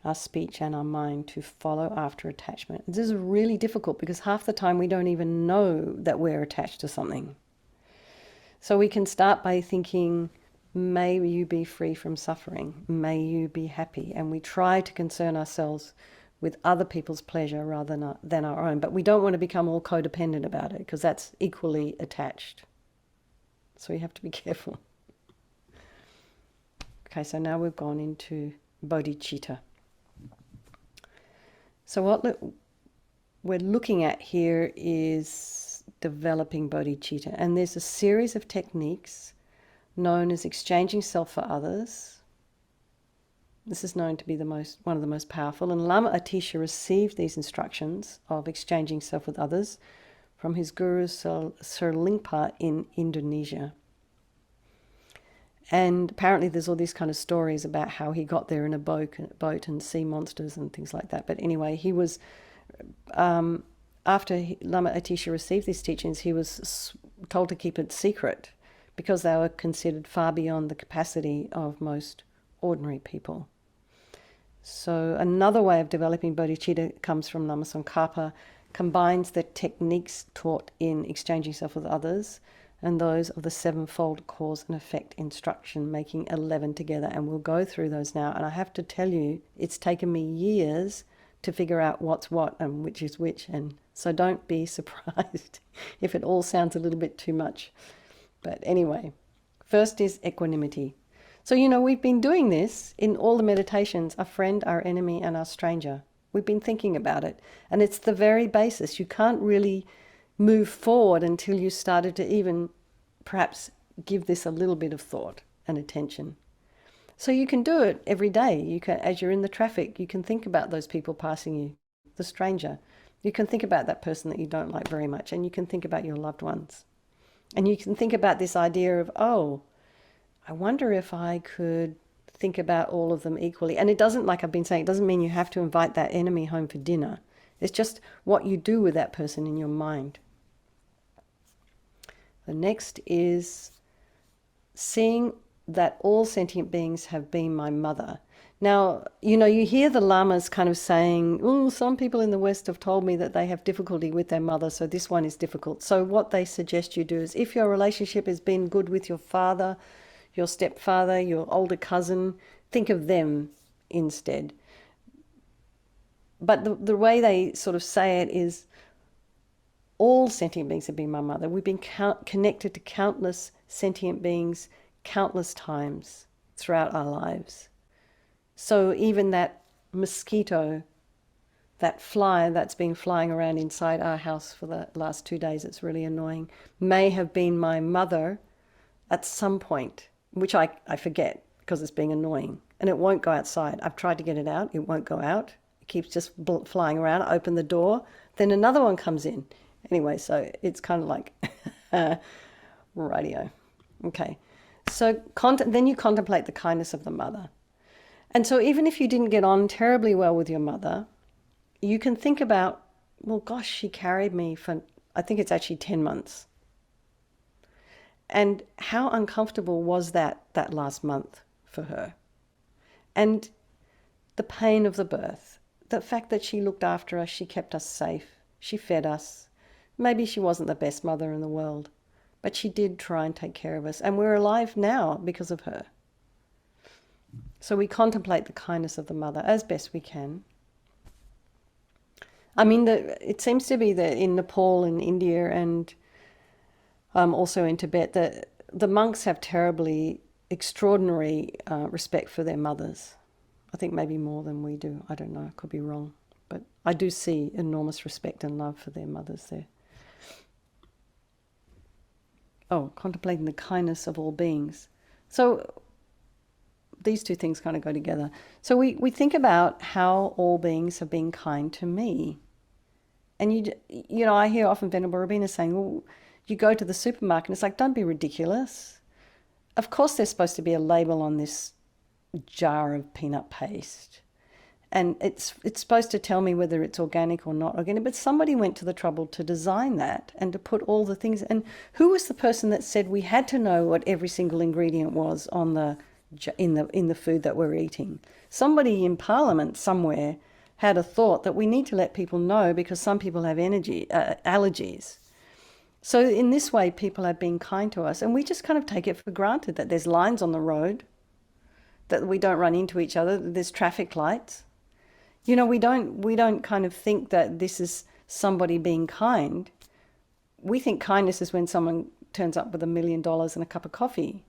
our speech, and our mind to follow after attachment. This is really difficult because half the time we don't even know that we're attached to something. So we can start by thinking, may you be free from suffering, may you be happy, and we try to concern ourselves with other people's pleasure rather than our own. But we don't want to become all codependent about it because that's equally attached. So you have to be careful. Okay, so now we've gone into bodhicitta. So what we're looking at here is developing bodhicitta. And there's a series of techniques known as exchanging self for others. This is known to be one of the most powerful. And Lama Atisha received these instructions of exchanging self with others from his guru Sir Lingpa in Indonesia. And apparently there's all these kind of stories about how he got there in a boat and sea monsters and things like that. But anyway, he was, after Lama Atisha received these teachings, he was told to keep it secret because they were considered far beyond the capacity of most ordinary people. So another way of developing bodhicitta comes from Lama Tsongkhapa, combines the techniques taught in exchanging self with others and those of the sevenfold cause and effect instruction, making 11 together. And we'll go through those now. And I have to tell you, it's taken me years to figure out what's what and which is which. And so don't be surprised if it all sounds a little bit too much. But anyway, first is equanimity. So, we've been doing this in all the meditations, our friend, our enemy, and our stranger. We've been thinking about it. And it's the very basis. You can't really move forward until you started to even perhaps give this a little bit of thought and attention. So you can do it every day. You can, as you're in the traffic, you can think about those people passing you, the stranger. You can think about that person that you don't like very much, and you can think about your loved ones. And you can think about this idea of, oh, I wonder if I could think about all of them equally. And it doesn't, like I've been saying, it doesn't mean you have to invite that enemy home for dinner. It's just what you do with that person in your mind. The next is seeing that all sentient beings have been my mother. Now, you hear the lamas kind of saying, oh, some people in the West have told me that they have difficulty with their mother, so this one is difficult. So what they suggest you do is, if your relationship has been good with your father, your stepfather, your older cousin, think of them instead. But the way they sort of say it is, all sentient beings have been my mother. We've been connected to countless sentient beings countless times throughout our lives. So even that mosquito, that fly that's been flying around inside our house for the last 2 days, it's really annoying, may have been my mother at some point, which I forget because it's being annoying. And it won't go outside. I've tried to get it out. It won't go out. It keeps just flying around. I open the door. Then another one comes in. Anyway, so it's kind of like radio. Okay. So then you contemplate the kindness of the mother. And so even if you didn't get on terribly well with your mother, you can think about, well, gosh, she carried me for, I think it's actually 10 months. And how uncomfortable was that last month for her? And the pain of the birth, the fact that she looked after us, she kept us safe, she fed us. Maybe she wasn't the best mother in the world, but she did try and take care of us, and we're alive now because of her. So we contemplate the kindness of the mother as best we can. I mean, it seems to be that in Nepal and India and also in Tibet, that the monks have terribly extraordinary respect for their mothers. I think maybe more than we do. I don't know, I could be wrong. But I do see enormous respect and love for their mothers there. Oh, contemplating the kindness of all beings. So these two things kind of go together. So we think about how all beings have been kind to me. And you know, I hear often Venerable Robina saying, well, you go to the supermarket and it's like, don't be ridiculous. Of course there's supposed to be a label on this jar of peanut paste. And it's supposed to tell me whether it's organic or not organic, but somebody went to the trouble to design that and to put all the things. And who was the person that said we had to know what every single ingredient was on in the food that we're eating? Somebody in Parliament somewhere had a thought that we need to let people know because some people have allergies. So in this way, people have been kind to us, and we just kind of take it for granted that there's lines on the road, that we don't run into each other, that there's traffic lights. You know, we don't kind of think that this is somebody being kind. We think kindness is when someone turns up with $1 million and a cup of coffee.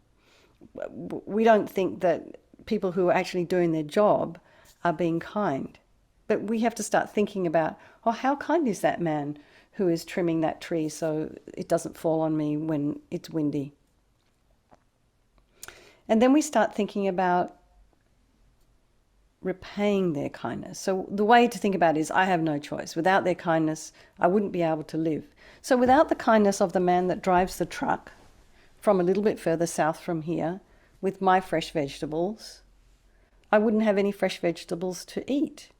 We don't think that people who are actually doing their job are being kind. But we have to start thinking about, oh, how kind is that man who is trimming that tree so it doesn't fall on me when it's windy? And then we start thinking about repaying their kindness. So the way to think about it is, I have no choice. Without their kindness, I wouldn't be able to live. So without the kindness of the man that drives the truck from a little bit further south from here with my fresh vegetables, I wouldn't have any fresh vegetables to eat.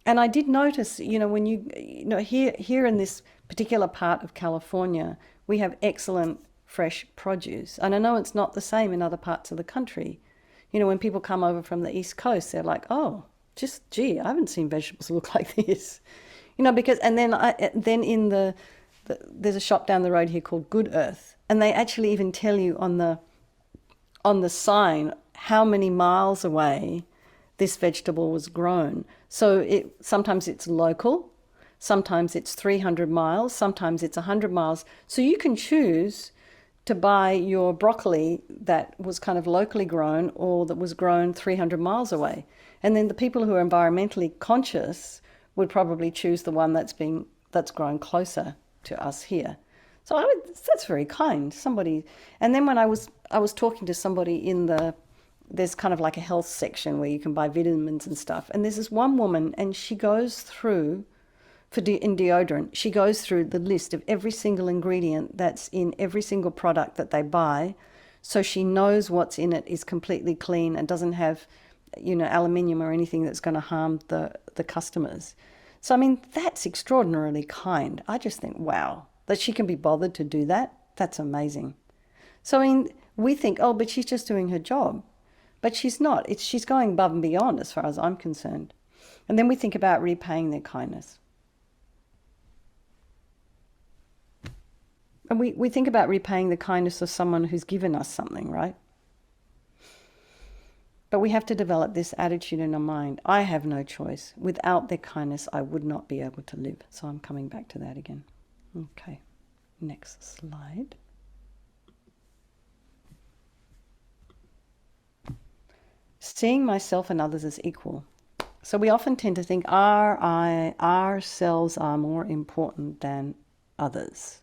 And I did notice, you know, when you know, here in this particular part of California, we have excellent fresh produce. And I know it's not the same in other parts of the country. You know, when people come over from the East Coast, they're like, oh, just, gee, I haven't seen vegetables look like this. You know, because, and then in there's a shop down the road here called Good Earth. And they actually even tell you on the sign how many miles away this vegetable was grown. So sometimes it's local, sometimes it's 300 miles, sometimes it's 100 miles. So you can choose to buy your broccoli that was kind of locally grown or that was grown 300 miles away. And then the people who are environmentally conscious would probably choose the one that's grown closer to us here. So that's very kind. Somebody, and then when I was talking to somebody there's kind of like a health section where you can buy vitamins and stuff. And there's this one woman, and she goes through, in deodorant, she goes through the list of every single ingredient that's in every single product that they buy. So she knows what's in it is completely clean and doesn't have, you know, aluminium or anything that's going to harm the customers. So, I mean, that's extraordinarily kind. I just think, wow, that she can be bothered to do that. That's amazing. So, I mean, we think, oh, but she's just doing her job. But she's not. She's going above and beyond as far as I'm concerned. And then we think about repaying their kindness. And we think about repaying the kindness of someone who's given us something, right? But we have to develop this attitude in our mind. I have no choice. Without their kindness, I would not be able to live. So I'm coming back to that again. Okay, next slide. Seeing myself and others as equal. So we often tend to think ourselves are more important than others.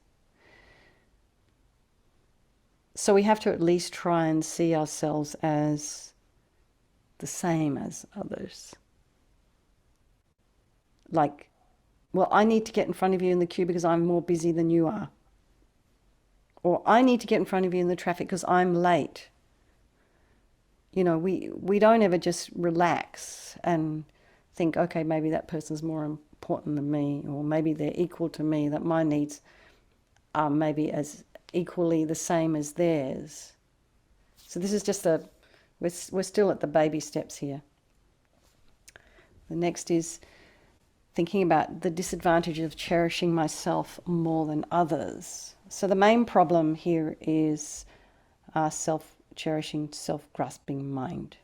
So we have to at least try and see ourselves as the same as others. Like, well, I need to get in front of you in the queue because I'm more busy than you are. Or I need to get in front of you in the traffic because I'm late. You know, we don't ever just relax and think, okay, maybe that person's more important than me, or maybe they're equal to me, that my needs are maybe as equally the same as theirs. So this is just we're still at the baby steps here. The next is thinking about the disadvantage of cherishing myself more than others. So the main problem here is our self-cherishing, self-grasping mind.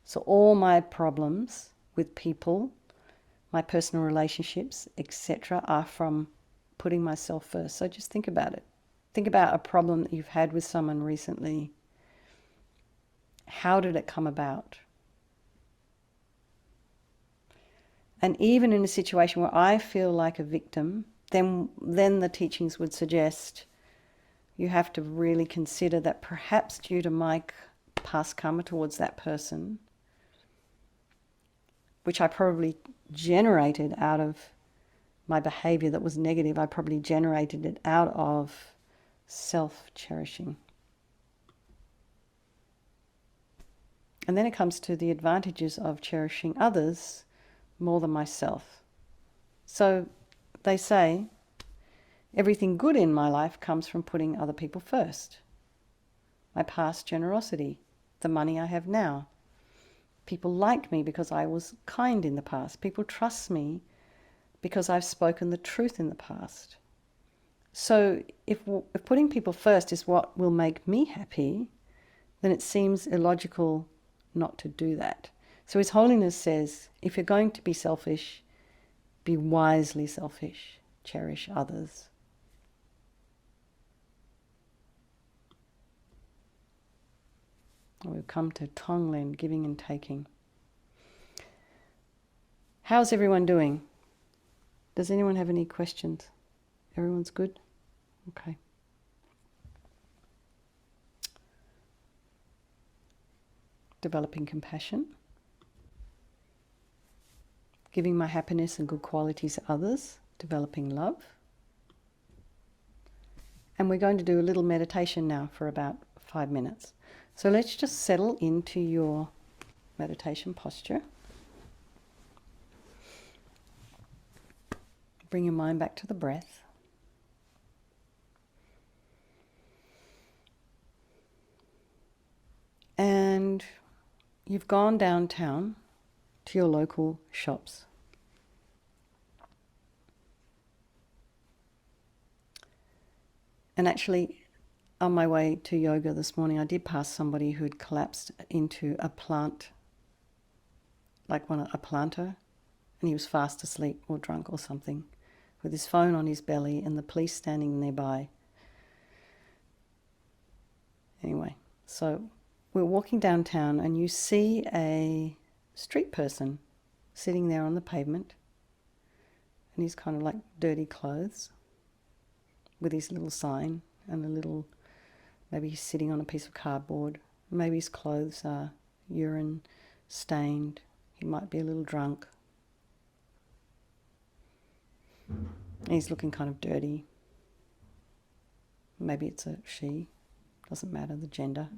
So all my problems with people, my personal relationships, etc., are from putting myself first. So just think about it. Think about a problem that you've had with someone recently. How did it come about? And even in a situation where I feel like a victim, then the teachings would suggest you have to really consider that perhaps due to my past karma towards that person, which I probably generated out of my behavior that was negative, I probably generated it out of self-cherishing. And then it comes to the advantages of cherishing others more than myself. So they say everything good in my life comes from putting other people first. My past generosity, the money I have now. People like me because I was kind in the past. People trust me because I've spoken the truth in the past. So if putting people first is what will make me happy, then it seems illogical not to do that. So His Holiness says, if you're going to be selfish, be wisely selfish. Cherish others. We've come to Tonglen, giving and taking. How's everyone doing? Does anyone have any questions? Everyone's good? Okay. Developing compassion. Giving my happiness and good qualities to others. Developing love. And we're going to do a little meditation now for about 5 minutes. So let's just settle into your meditation posture. Bring your mind back to the breath. And you've gone downtown to your local shops. And actually, on my way to yoga this morning, I did pass somebody who'd collapsed into a plant, like a planter, and he was fast asleep or drunk or something, with his phone on his belly and the police standing nearby. Anyway, so we're walking downtown and you see a street person sitting there on the pavement, and he's kind of like dirty clothes with his little sign and a little, maybe he's sitting on a piece of cardboard, maybe his clothes are urine stained, he might be a little drunk. He's looking kind of dirty. Maybe it's a she, doesn't matter the gender.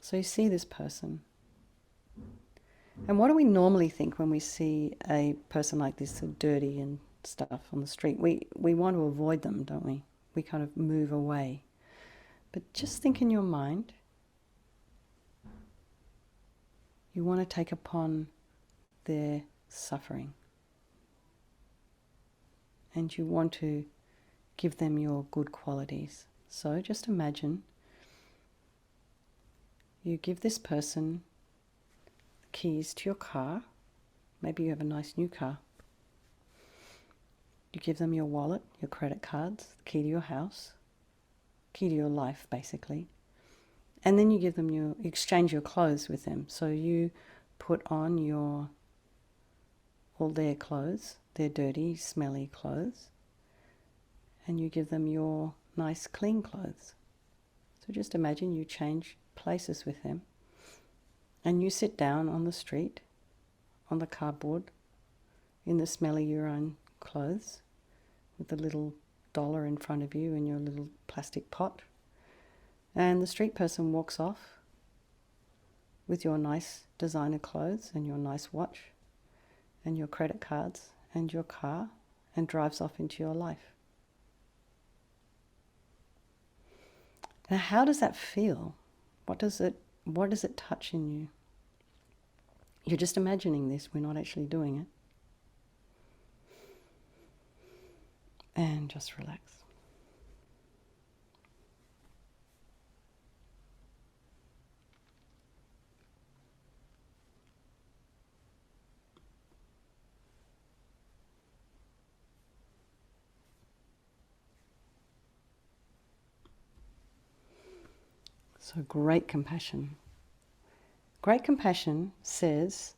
So you see this person. And what do we normally think when we see a person like this, so dirty and stuff on the street? We want to avoid them, don't we? We kind of move away. But just think in your mind, you want to take upon their suffering. And you want to give them your good qualities. So just imagine you give this person keys to your car. Maybe you have a nice new car. You give them your wallet, your credit cards, the key to your house, key to your life basically. And then you give them you exchange your clothes with them. So you put on all their clothes, their dirty, smelly clothes, and you give them your nice, clean clothes. So just imagine you change places with them, and you sit down on the street, on the cardboard, in the smelly urine clothes, with the little dollar in front of you and your little plastic pot. And the street person walks off with your nice designer clothes and your nice watch and your credit cards and your car and drives off into your life. Now, how does that feel? What does it touch in you? You're just imagining this, we're not actually doing it. And just relax. So great compassion. Great compassion says,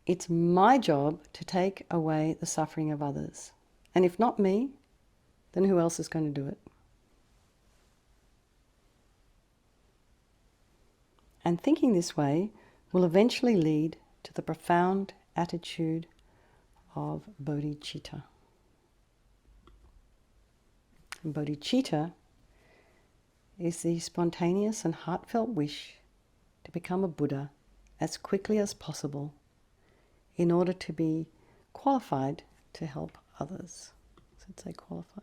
it's my job to take away the suffering of others. And if not me, then who else is going to do it? And thinking this way will eventually lead to the profound attitude of bodhicitta. And bodhicitta is the spontaneous and heartfelt wish to become a Buddha as quickly as possible in order to be qualified to help others. So let's say qualified.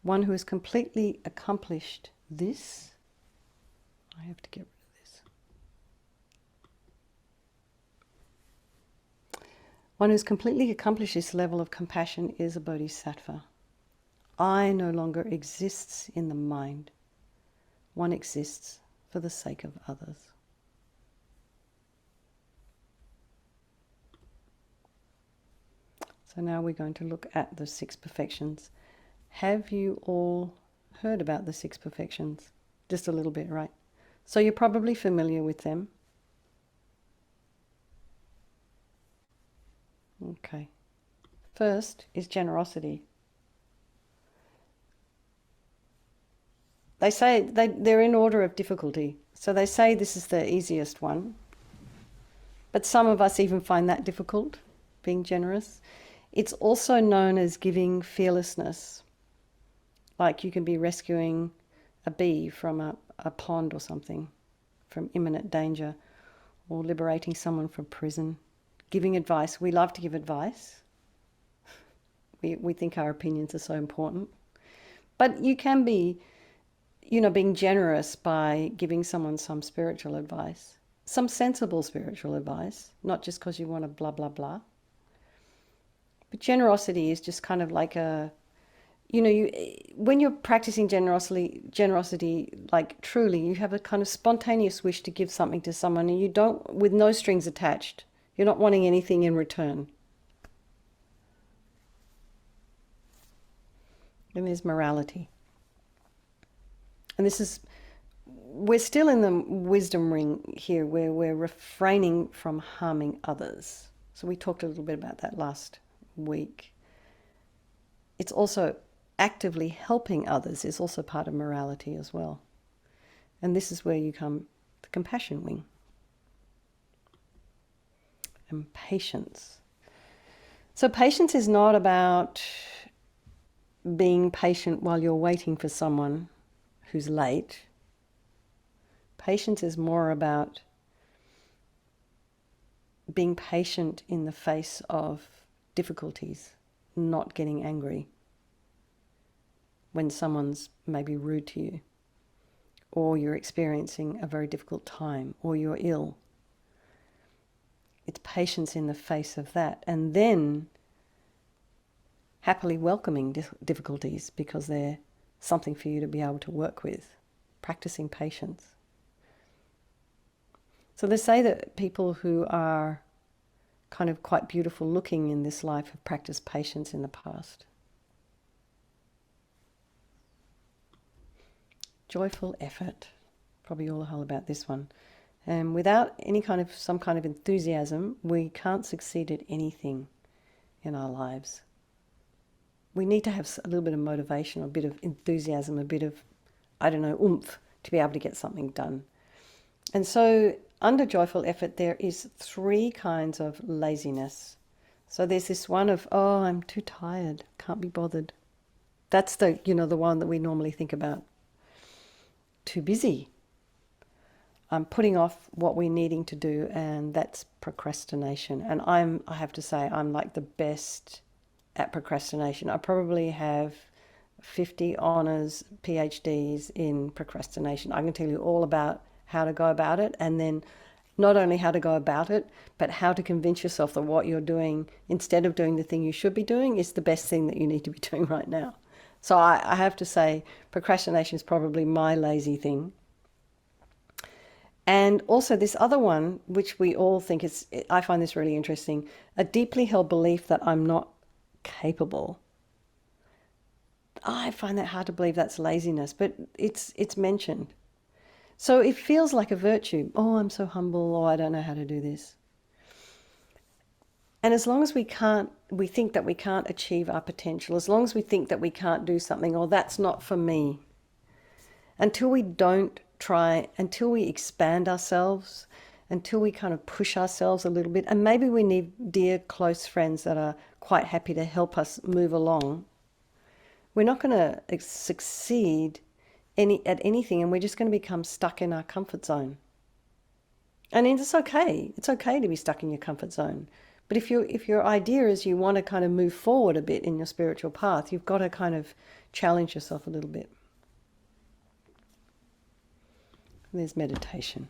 One who has completely accomplished this, I have to get rid of this. One who's completely accomplished this level of compassion is a bodhisattva. I no longer exists in the mind. One exists for the sake of others. So now we're going to look at the 6 perfections. Have you all heard about the 6 perfections? Just a little bit, right? So you're probably familiar with them. Okay. First is generosity. They say they're in order of difficulty. So they say this is the easiest one. But some of us even find that difficult, being generous. It's also known as giving fearlessness. Like you can be rescuing a bee from a pond or something, from imminent danger, or liberating someone from prison. Giving advice. We love to give advice. We think our opinions are so important. But you can be, being generous by giving someone some spiritual advice, some sensible spiritual advice, not just because you want to blah, blah, blah. But generosity is just kind of like when you're practicing generosity, like truly, you have a kind of spontaneous wish to give something to someone and you don't, with no strings attached. You're not wanting anything in return. And there's morality. And we're still in the wisdom ring here where we're refraining from harming others. So we talked a little bit about that last week. It's also actively helping others is also part of morality as well. And this is where you come the compassion wing. And patience. So patience is not about being patient while you're waiting for someone who's late. Patience is more about being patient in the face of difficulties, not getting angry when someone's maybe rude to you, or you're experiencing a very difficult time, or you're ill. It's patience in the face of that, and then happily welcoming difficulties because they're something for you to be able to work with, practicing patience. So they say that people who are kind of quite beautiful looking in this life have practiced patience in the past. Joyful effort. Probably all know about this one. And without some kind of enthusiasm, we can't succeed at anything in our lives. We need to have a little bit of motivation, a bit of enthusiasm, a bit of, oomph to be able to get something done. And so under joyful effort, there is 3 kinds of laziness. So there's this one of, I'm too tired, can't be bothered. That's the one that we normally think about. Too busy. I'm putting off what we're needing to do, and that's procrastination. And I have to say, I'm like the best at procrastination. I probably have 50 honours, PhDs in procrastination. I can tell you all about how to go about it, and then not only how to go about it, but how to convince yourself that what you're doing, instead of doing the thing you should be doing, is the best thing that you need to be doing right now. So I have to say, procrastination is probably my lazy thing. And also this other one, which we all think is, I find this really interesting, a deeply held belief that I'm not capable. I find that hard to believe that's laziness, but it's mentioned. So it feels like a virtue. Oh, I'm so humble. Oh, I don't know how to do this. And as long as we think that we can't achieve our potential, as long as we think that we can't do something, or that's not for me, until we don't try, until we expand ourselves, until we kind of push ourselves a little bit, and maybe we need dear close friends that are quite happy to help us move along, we're not going to succeed at anything, and we're just going to become stuck in our comfort zone. And it's okay. It's okay to be stuck in your comfort zone. But if your idea is you want to kind of move forward a bit in your spiritual path, you've got to kind of challenge yourself a little bit. There's meditation.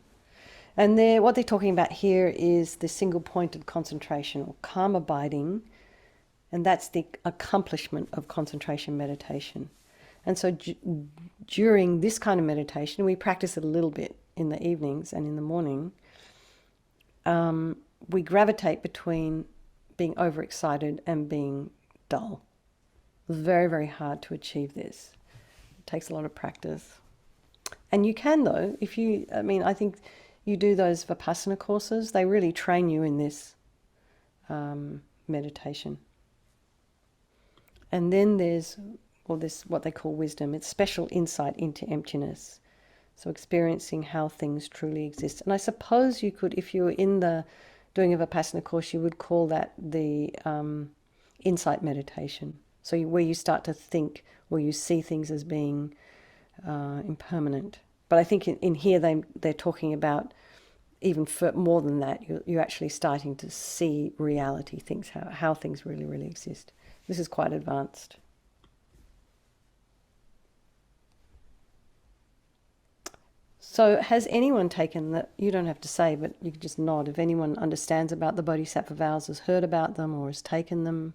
And what they're talking about here is the single-pointed concentration, or calm abiding, and that's the accomplishment of concentration meditation. And so during this kind of meditation, we practice it a little bit in the evenings and in the morning. We gravitate between being overexcited and being dull. It's very, very hard to achieve this. It takes a lot of practice. And you can, though, I think you do those Vipassana courses, they really train you in this meditation. And then there's this what they call wisdom. It's special insight into emptiness. So experiencing how things truly exist. And I suppose you could, if you were in the doing a Vipassana course, you would call that the insight meditation. So where you start to think, where you see things as being impermanent. But I think in here they're talking about even more than that. You're actually starting to see reality, things how things really, really exist. This is quite advanced. So has anyone taken that? You don't have to say, but you can just nod. If anyone understands about the Bodhisattva vows, has heard about them, or has taken them,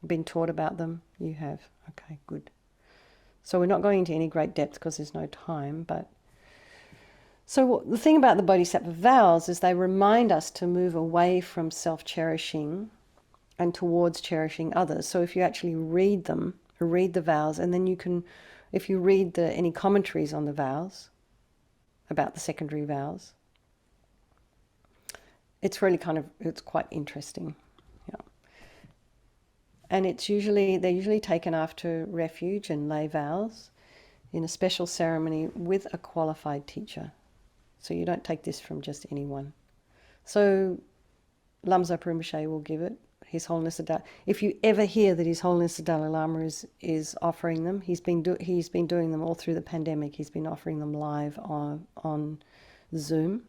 been taught about them, you have. Okay, good. So we're not going into any great depth because there's no time, but so the thing about the Bodhisattva vows is they remind us to move away from self-cherishing and towards cherishing others. So if you actually read them, read the vows, and then you can, if you read any commentaries on the vows, about the secondary vows, it's really it's quite interesting. Yeah. And they're usually taken after refuge and lay vows in a special ceremony with a qualified teacher. So you don't take this from just anyone. So Lamsa Rinpoche will give it. His Holiness the if you ever hear that His Holiness the Dalai Lama is offering them, he's been doing them all through the pandemic. He's been offering them live on Zoom.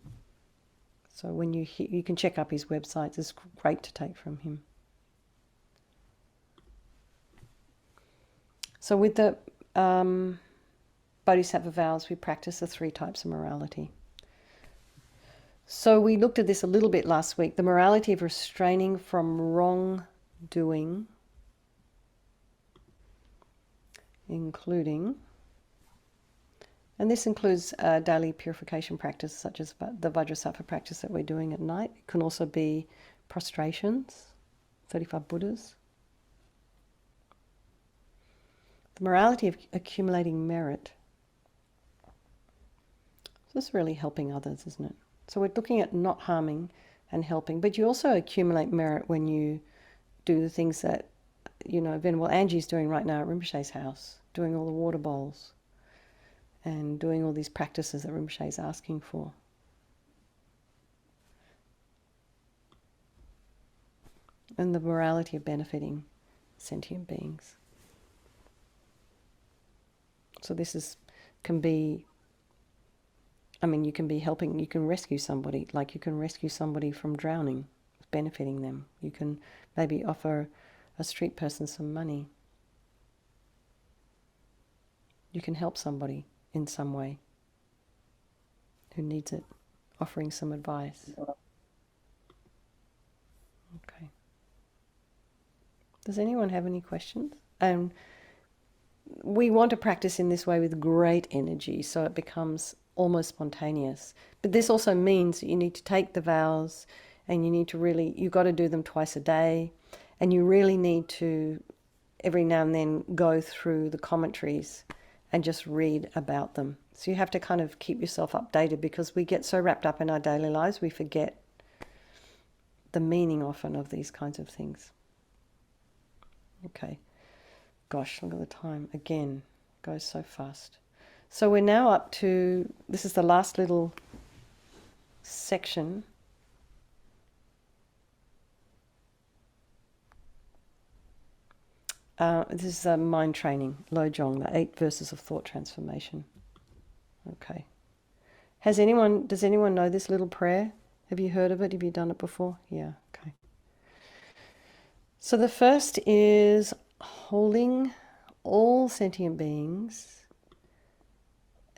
So when you can check up his websites, it's great to take from him. So with the Bodhisattva vows, we practice the 3 types of morality. So we looked at this a little bit last week, the morality of restraining from wrongdoing, including, and this includes daily purification practice, such as the Vajrasattva practice that we're doing at night. It can also be prostrations, 35 Buddhas. The morality of accumulating merit. So this is really helping others, isn't it? So we're looking at not harming and helping, but you also accumulate merit when you do the things that, Venerable Angie's doing right now at Rinpoche's house, doing all the water bowls and doing all these practices that Rinpoche's asking for. And the morality of benefiting sentient beings. So this can be, you can be helping, you can rescue somebody, like you can rescue somebody from drowning, benefiting them. You can maybe offer a street person some money. You can help somebody in some way who needs it, offering some advice. Okay. Does anyone have any questions? We want to practice in this way with great energy, so it becomes almost spontaneous. But this also means that you need to take the vows, and you need to really, you've got to do them twice a day, and you really need to every now and then go through the commentaries and just read about them. So you have to kind of keep yourself updated, because we get so wrapped up in our daily lives we forget the meaning often of these kinds of things. Okay. Gosh, look at the time. Again, goes so fast. So we're now up to, this is the last little section. This is mind training, Lojong, the 8 verses of thought transformation. Okay. Does anyone know this little prayer? Have you heard of it? Have you done it before? Yeah, okay. So the first is holding all sentient beings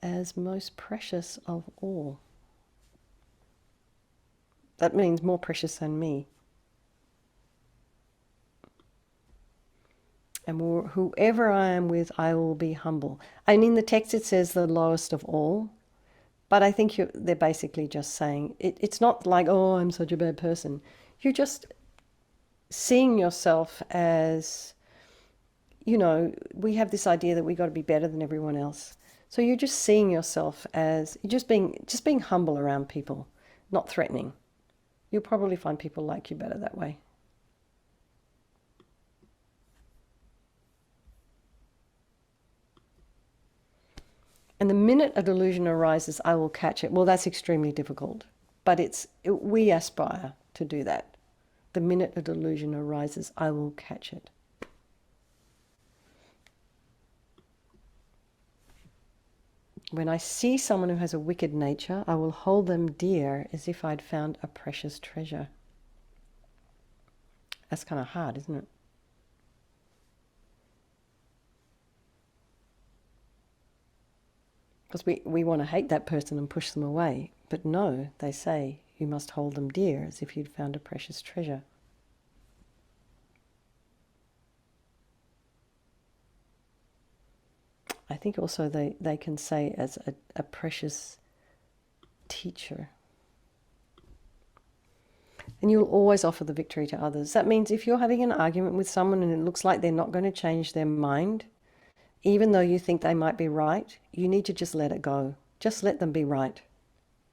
as most precious of all. That means more precious than me. And whoever I am with, I will be humble. And in the text it says the lowest of all. But I think they're basically just saying, it's not like, oh, I'm such a bad person. You're just seeing yourself as, we have this idea that we got to be better than everyone else. So you're just seeing yourself as, you're just being humble around people, not threatening. You'll probably find people like you better that way. And the minute a delusion arises, I will catch it. Well, that's extremely difficult, but we aspire to do that. The minute a delusion arises, I will catch it. When I see someone who has a wicked nature, I will hold them dear as if I'd found a precious treasure. That's kind of hard, isn't it? Because we want to hate that person and push them away. But no, they say, you must hold them dear as if you'd found a precious treasure. I think also they can say as a precious teacher. And you'll always offer the victory to others. That means if you're having an argument with someone and it looks like they're not going to change their mind, even though you think they might be right, you need to just let it go. Just let them be right.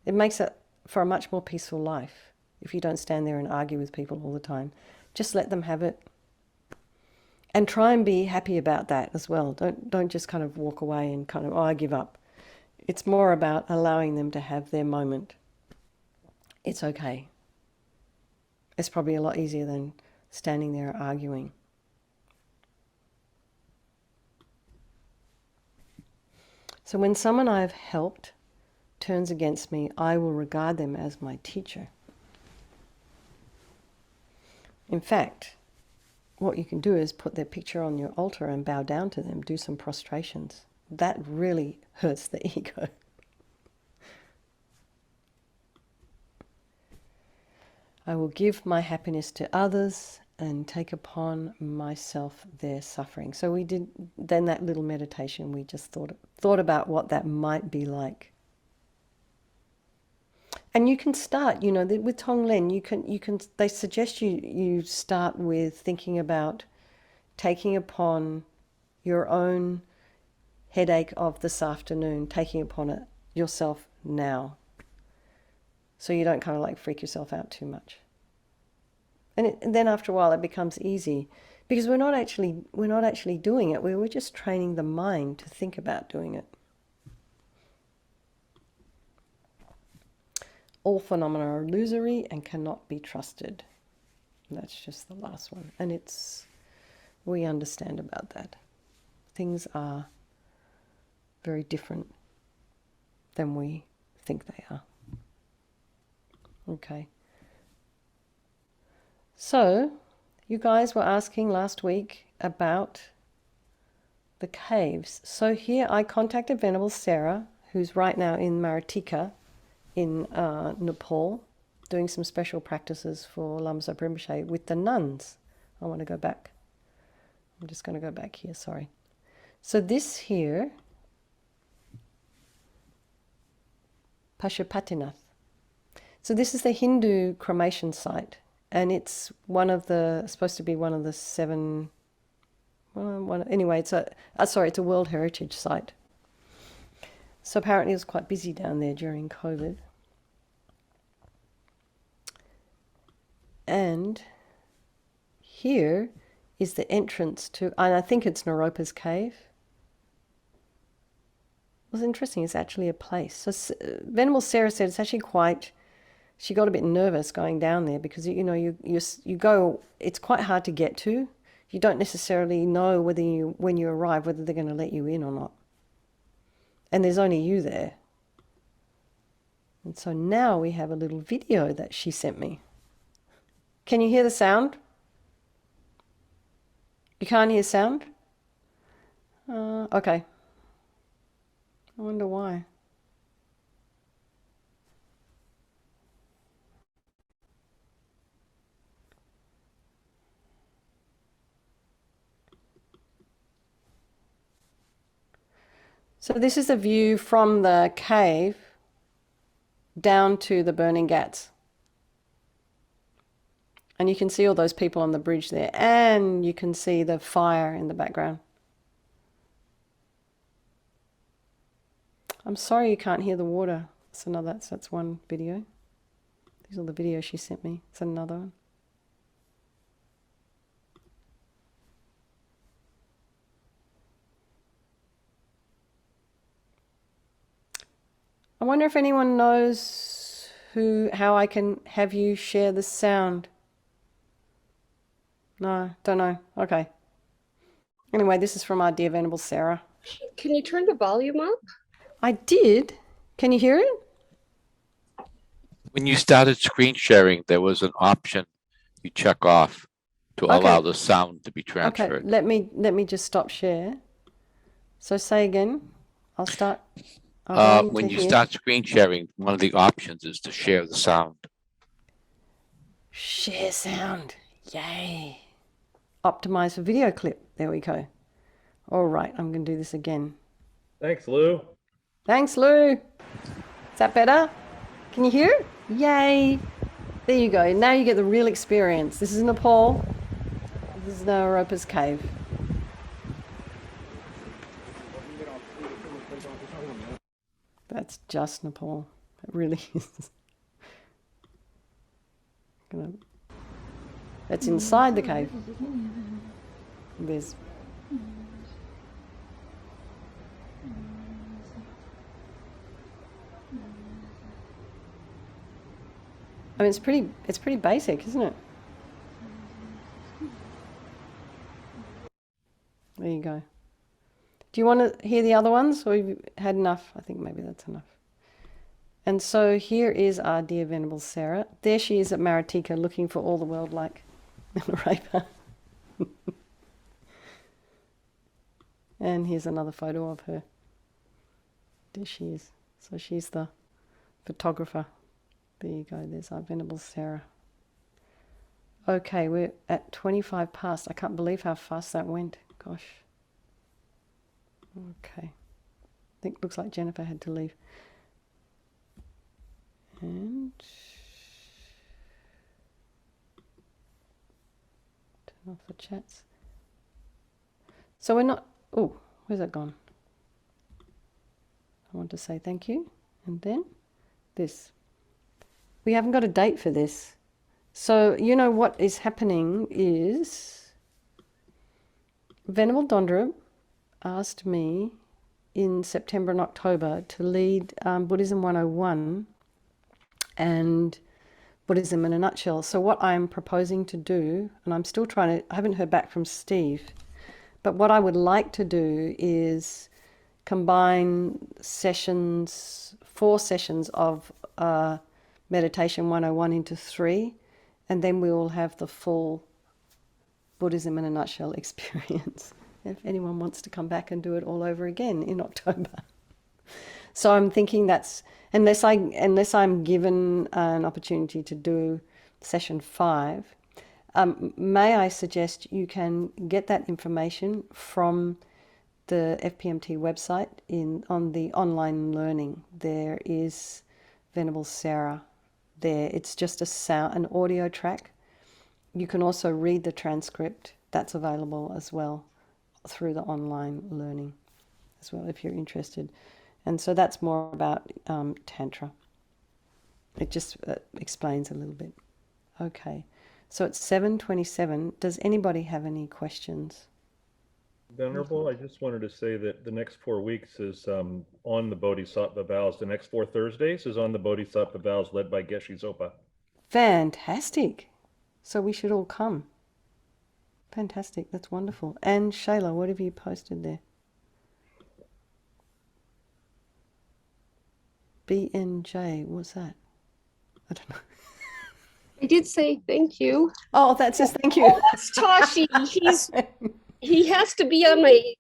It makes it for a much more peaceful life if you don't stand there and argue with people all the time. Just let them have it. And try and be happy about that as well. Don't just kind of walk away and kind of, oh, I give up. It's more about allowing them to have their moment. It's okay. It's probably a lot easier than standing there arguing. So when someone I have helped turns against me, I will regard them as my teacher. In fact, what you can do is put their picture on your altar and bow down to them, do some prostrations. That really hurts the ego. I will give my happiness to others and take upon myself their suffering. So we did, then that little meditation, we just thought about what that might be like. And you can start, with Tonglen, you can. They suggest you start with thinking about taking upon your own headache of this afternoon, taking upon it yourself now, so you don't kind of like freak yourself out too much. And then after a while, it becomes easy, because we're not actually doing it. We're just training the mind to think about doing it. All phenomena are illusory and cannot be trusted. And that's just the last one. And we understand about that. Things are very different than we think they are. Okay. So, you guys were asking last week about the caves. So here I contacted Venerable Sarah, who's right now in Maratika in Nepal, doing some special practices for Lama Zopa Rinpoche with the nuns. I want to go back. I'm just going to go back here, sorry. So this here, Pashupatinath. So this is the Hindu cremation site, and it's supposed to be one of the seven. Anyway, it's a World Heritage Site. So apparently it was quite busy down there during COVID. And here is the entrance to, and I think it's Naropa's cave. It was interesting, it's actually a place. So Venerable Sarah said it's actually she got a bit nervous going down there because, you go, it's quite hard to get to. You don't necessarily know when you arrive, whether they're going to let you in or not. And there's only you there. And so now we have a little video that she sent me. Can you hear the sound? You can't hear sound? Okay. I wonder why. So this is a view from the cave down to the burning ghats. And you can see all those people on the bridge there, and you can see the fire in the background. I'm sorry you can't hear the water. That's one video. These are the videos she sent me. It's another one. I wonder if anyone knows how I can have you share the sound. No, don't know. Okay. Anyway, this is from our dear Venerable Sarah. Can you turn the volume up? I did. Can you hear it? When you started screen sharing, there was an option you check off to allow the sound to be transferred. Okay, let me just stop share. So say again. I'll start. When you start screen sharing, one of the options is to share the sound. Share sound. Yay. Optimize for video clip. There we go. All right, I'm going to do this again. Thanks, Lou. Thanks, Lou. Is that better? Can you hear it? Yay. There you go. Now you get the real experience. This is Nepal. This is Naropa's cave. That's just Nepal. It really is. That's inside the cave. There's. I mean, it's pretty basic, isn't it? There you go. Do you want to hear the other ones, or have you had enough? I think maybe that's enough. And so here is our dear Venerable Sarah. There she is at Maratika looking for all the world like Naropa. And here's another photo of her. There she is. So she's the photographer. There you go. There's our Venerable Sarah. Okay, we're at 25 past. I can't believe how fast that went. Gosh. Okay. I think looks like Jennifer had to leave. And turn off the chats. So we're not, oh, where's that gone? I want to say thank you. And then this. We haven't got a date for this. So you know what is happening is Venerable Dondrup asked me in September and October to lead Buddhism 101 and Buddhism in a nutshell. So what I'm proposing to do, and I'm still trying to, I haven't heard back from Steve, but what I would like to do is combine sessions, 4 sessions of Meditation 101 into 3, and then we will have the full Buddhism in a nutshell experience. if anyone wants to come back and do it all over again in October. So I'm thinking that's, unless I'm given an opportunity to do session 5, may I suggest you can get that information from the FPMT website on the online learning. There is Venerable Sarah there. It's just an audio track. You can also read the transcript. That's available as well through the online learning as well, if you're interested. And so that's more about Tantra. It just explains a little bit. Okay. So it's 7:27. Does anybody have any questions? Venerable, I just wanted to say that the next 4 weeks is on the Bodhisattva vows. The next 4 Thursdays is on the Bodhisattva vows led by Geshe Zopa. Fantastic. So we should all come. Fantastic. That's wonderful. And Shayla, what have you posted there? BNJ, what's that? I don't know. I did say thank you. Oh, that's just thank you. Oh, that's Toshi. He has to be on my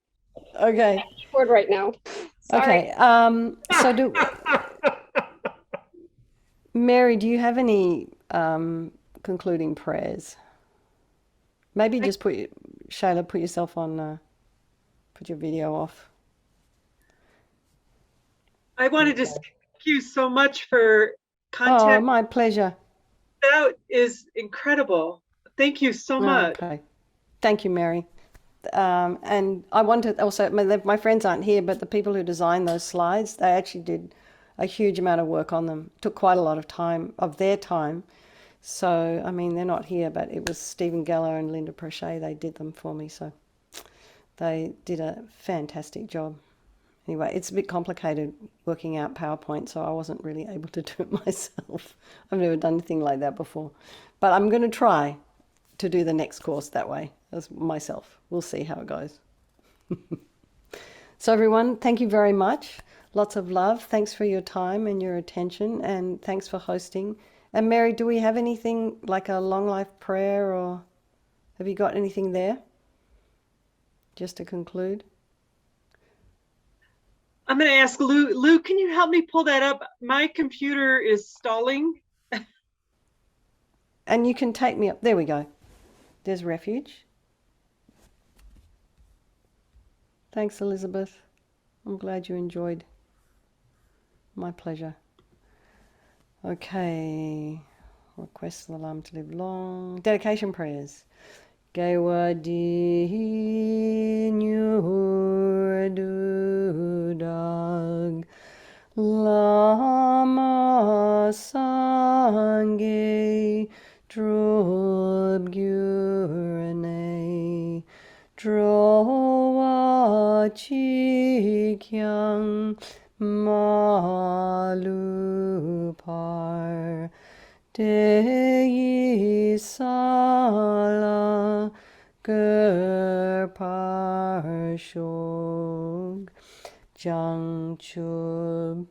keyboard right now. Sorry. Okay. So Mary, do you have any concluding prayers? Maybe just Shayla, put yourself on, put your video off. I wanted to say thank you so much for contact. Oh, my pleasure. That is incredible. Thank you so much. Okay. Thank you, Mary. And I wanted also, my friends aren't here, but the people who designed those slides, they actually did a huge amount of work on them. It took quite a lot of time, of their time. So, I mean, they're not here, but it was Stephen Geller and Linda Prochet, they did them for me. So they did a fantastic job. Anyway, it's a bit complicated working out PowerPoint, so I wasn't really able to do it myself. I've never done anything like that before. But I'm going to try to do the next course that way as myself. We'll see how it goes. So everyone, thank you very much. Lots of love. Thanks for your time and your attention, and thanks for hosting. And Mary, do we have anything like a long life prayer, or have you got anything there? Just to conclude. I'm going to ask Lou. Lou, can you help me pull that up? My computer is stalling. And you can take me up. There we go. There's Refuge. Thanks, Elizabeth. I'm glad you enjoyed. My pleasure. Okay. Request the Lam to live long. Dedication prayers. Gewa di nyur dudag lama sangye drub gyurane drowa chikyang malupar Deyi sala gerparshog jangchub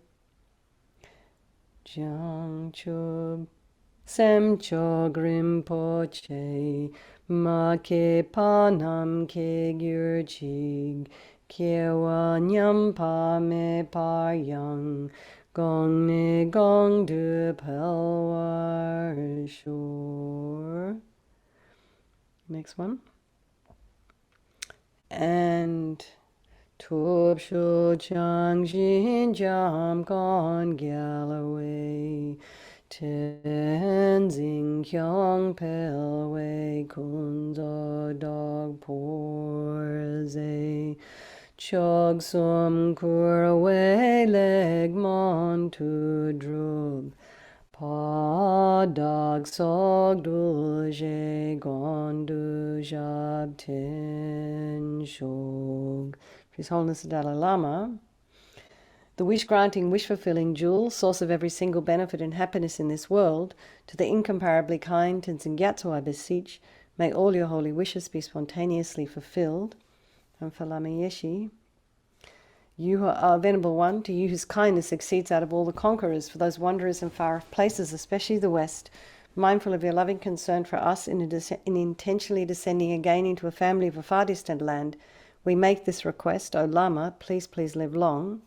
semchog rimpoche make panam ke gyurchig kyewa nyampa me paryang Gong ne gong du pelwar shore. Next one. And Tup shu chang jin jam gong Galloway. Tenzing kyong pelway kunzo dog porze. Chog sum kurwe leg mon tu drub. Pa dog sog duje gon du jab ten shog. His Holiness the Dalai Lama. The wish-granting, wish-fulfilling jewel, source of every single benefit and happiness in this world, to the incomparably kind Tenzin Gyatso I beseech, may all your holy wishes be spontaneously fulfilled. And for Lama Yeshe, you are Venerable One, to you whose kindness exceeds out of all the conquerors, for those wanderers in far-off places, especially the West, mindful of your loving concern for us in intentionally descending again into a family of a far distant land, We make this request, O Lama, please, please live long.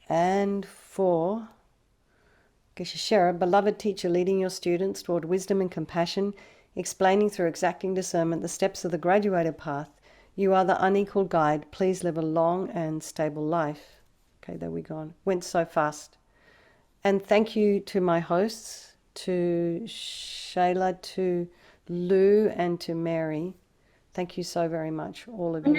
And for Geshe-Shera, beloved teacher leading your students toward wisdom and compassion, explaining through exacting discernment the steps of the graduated path, you are the unequaled guide. Please live a long and stable life. Okay, there we go. Went so fast. And thank you to my hosts, to Shayla, to Lou, and to Mary. Thank you so very much, all of you.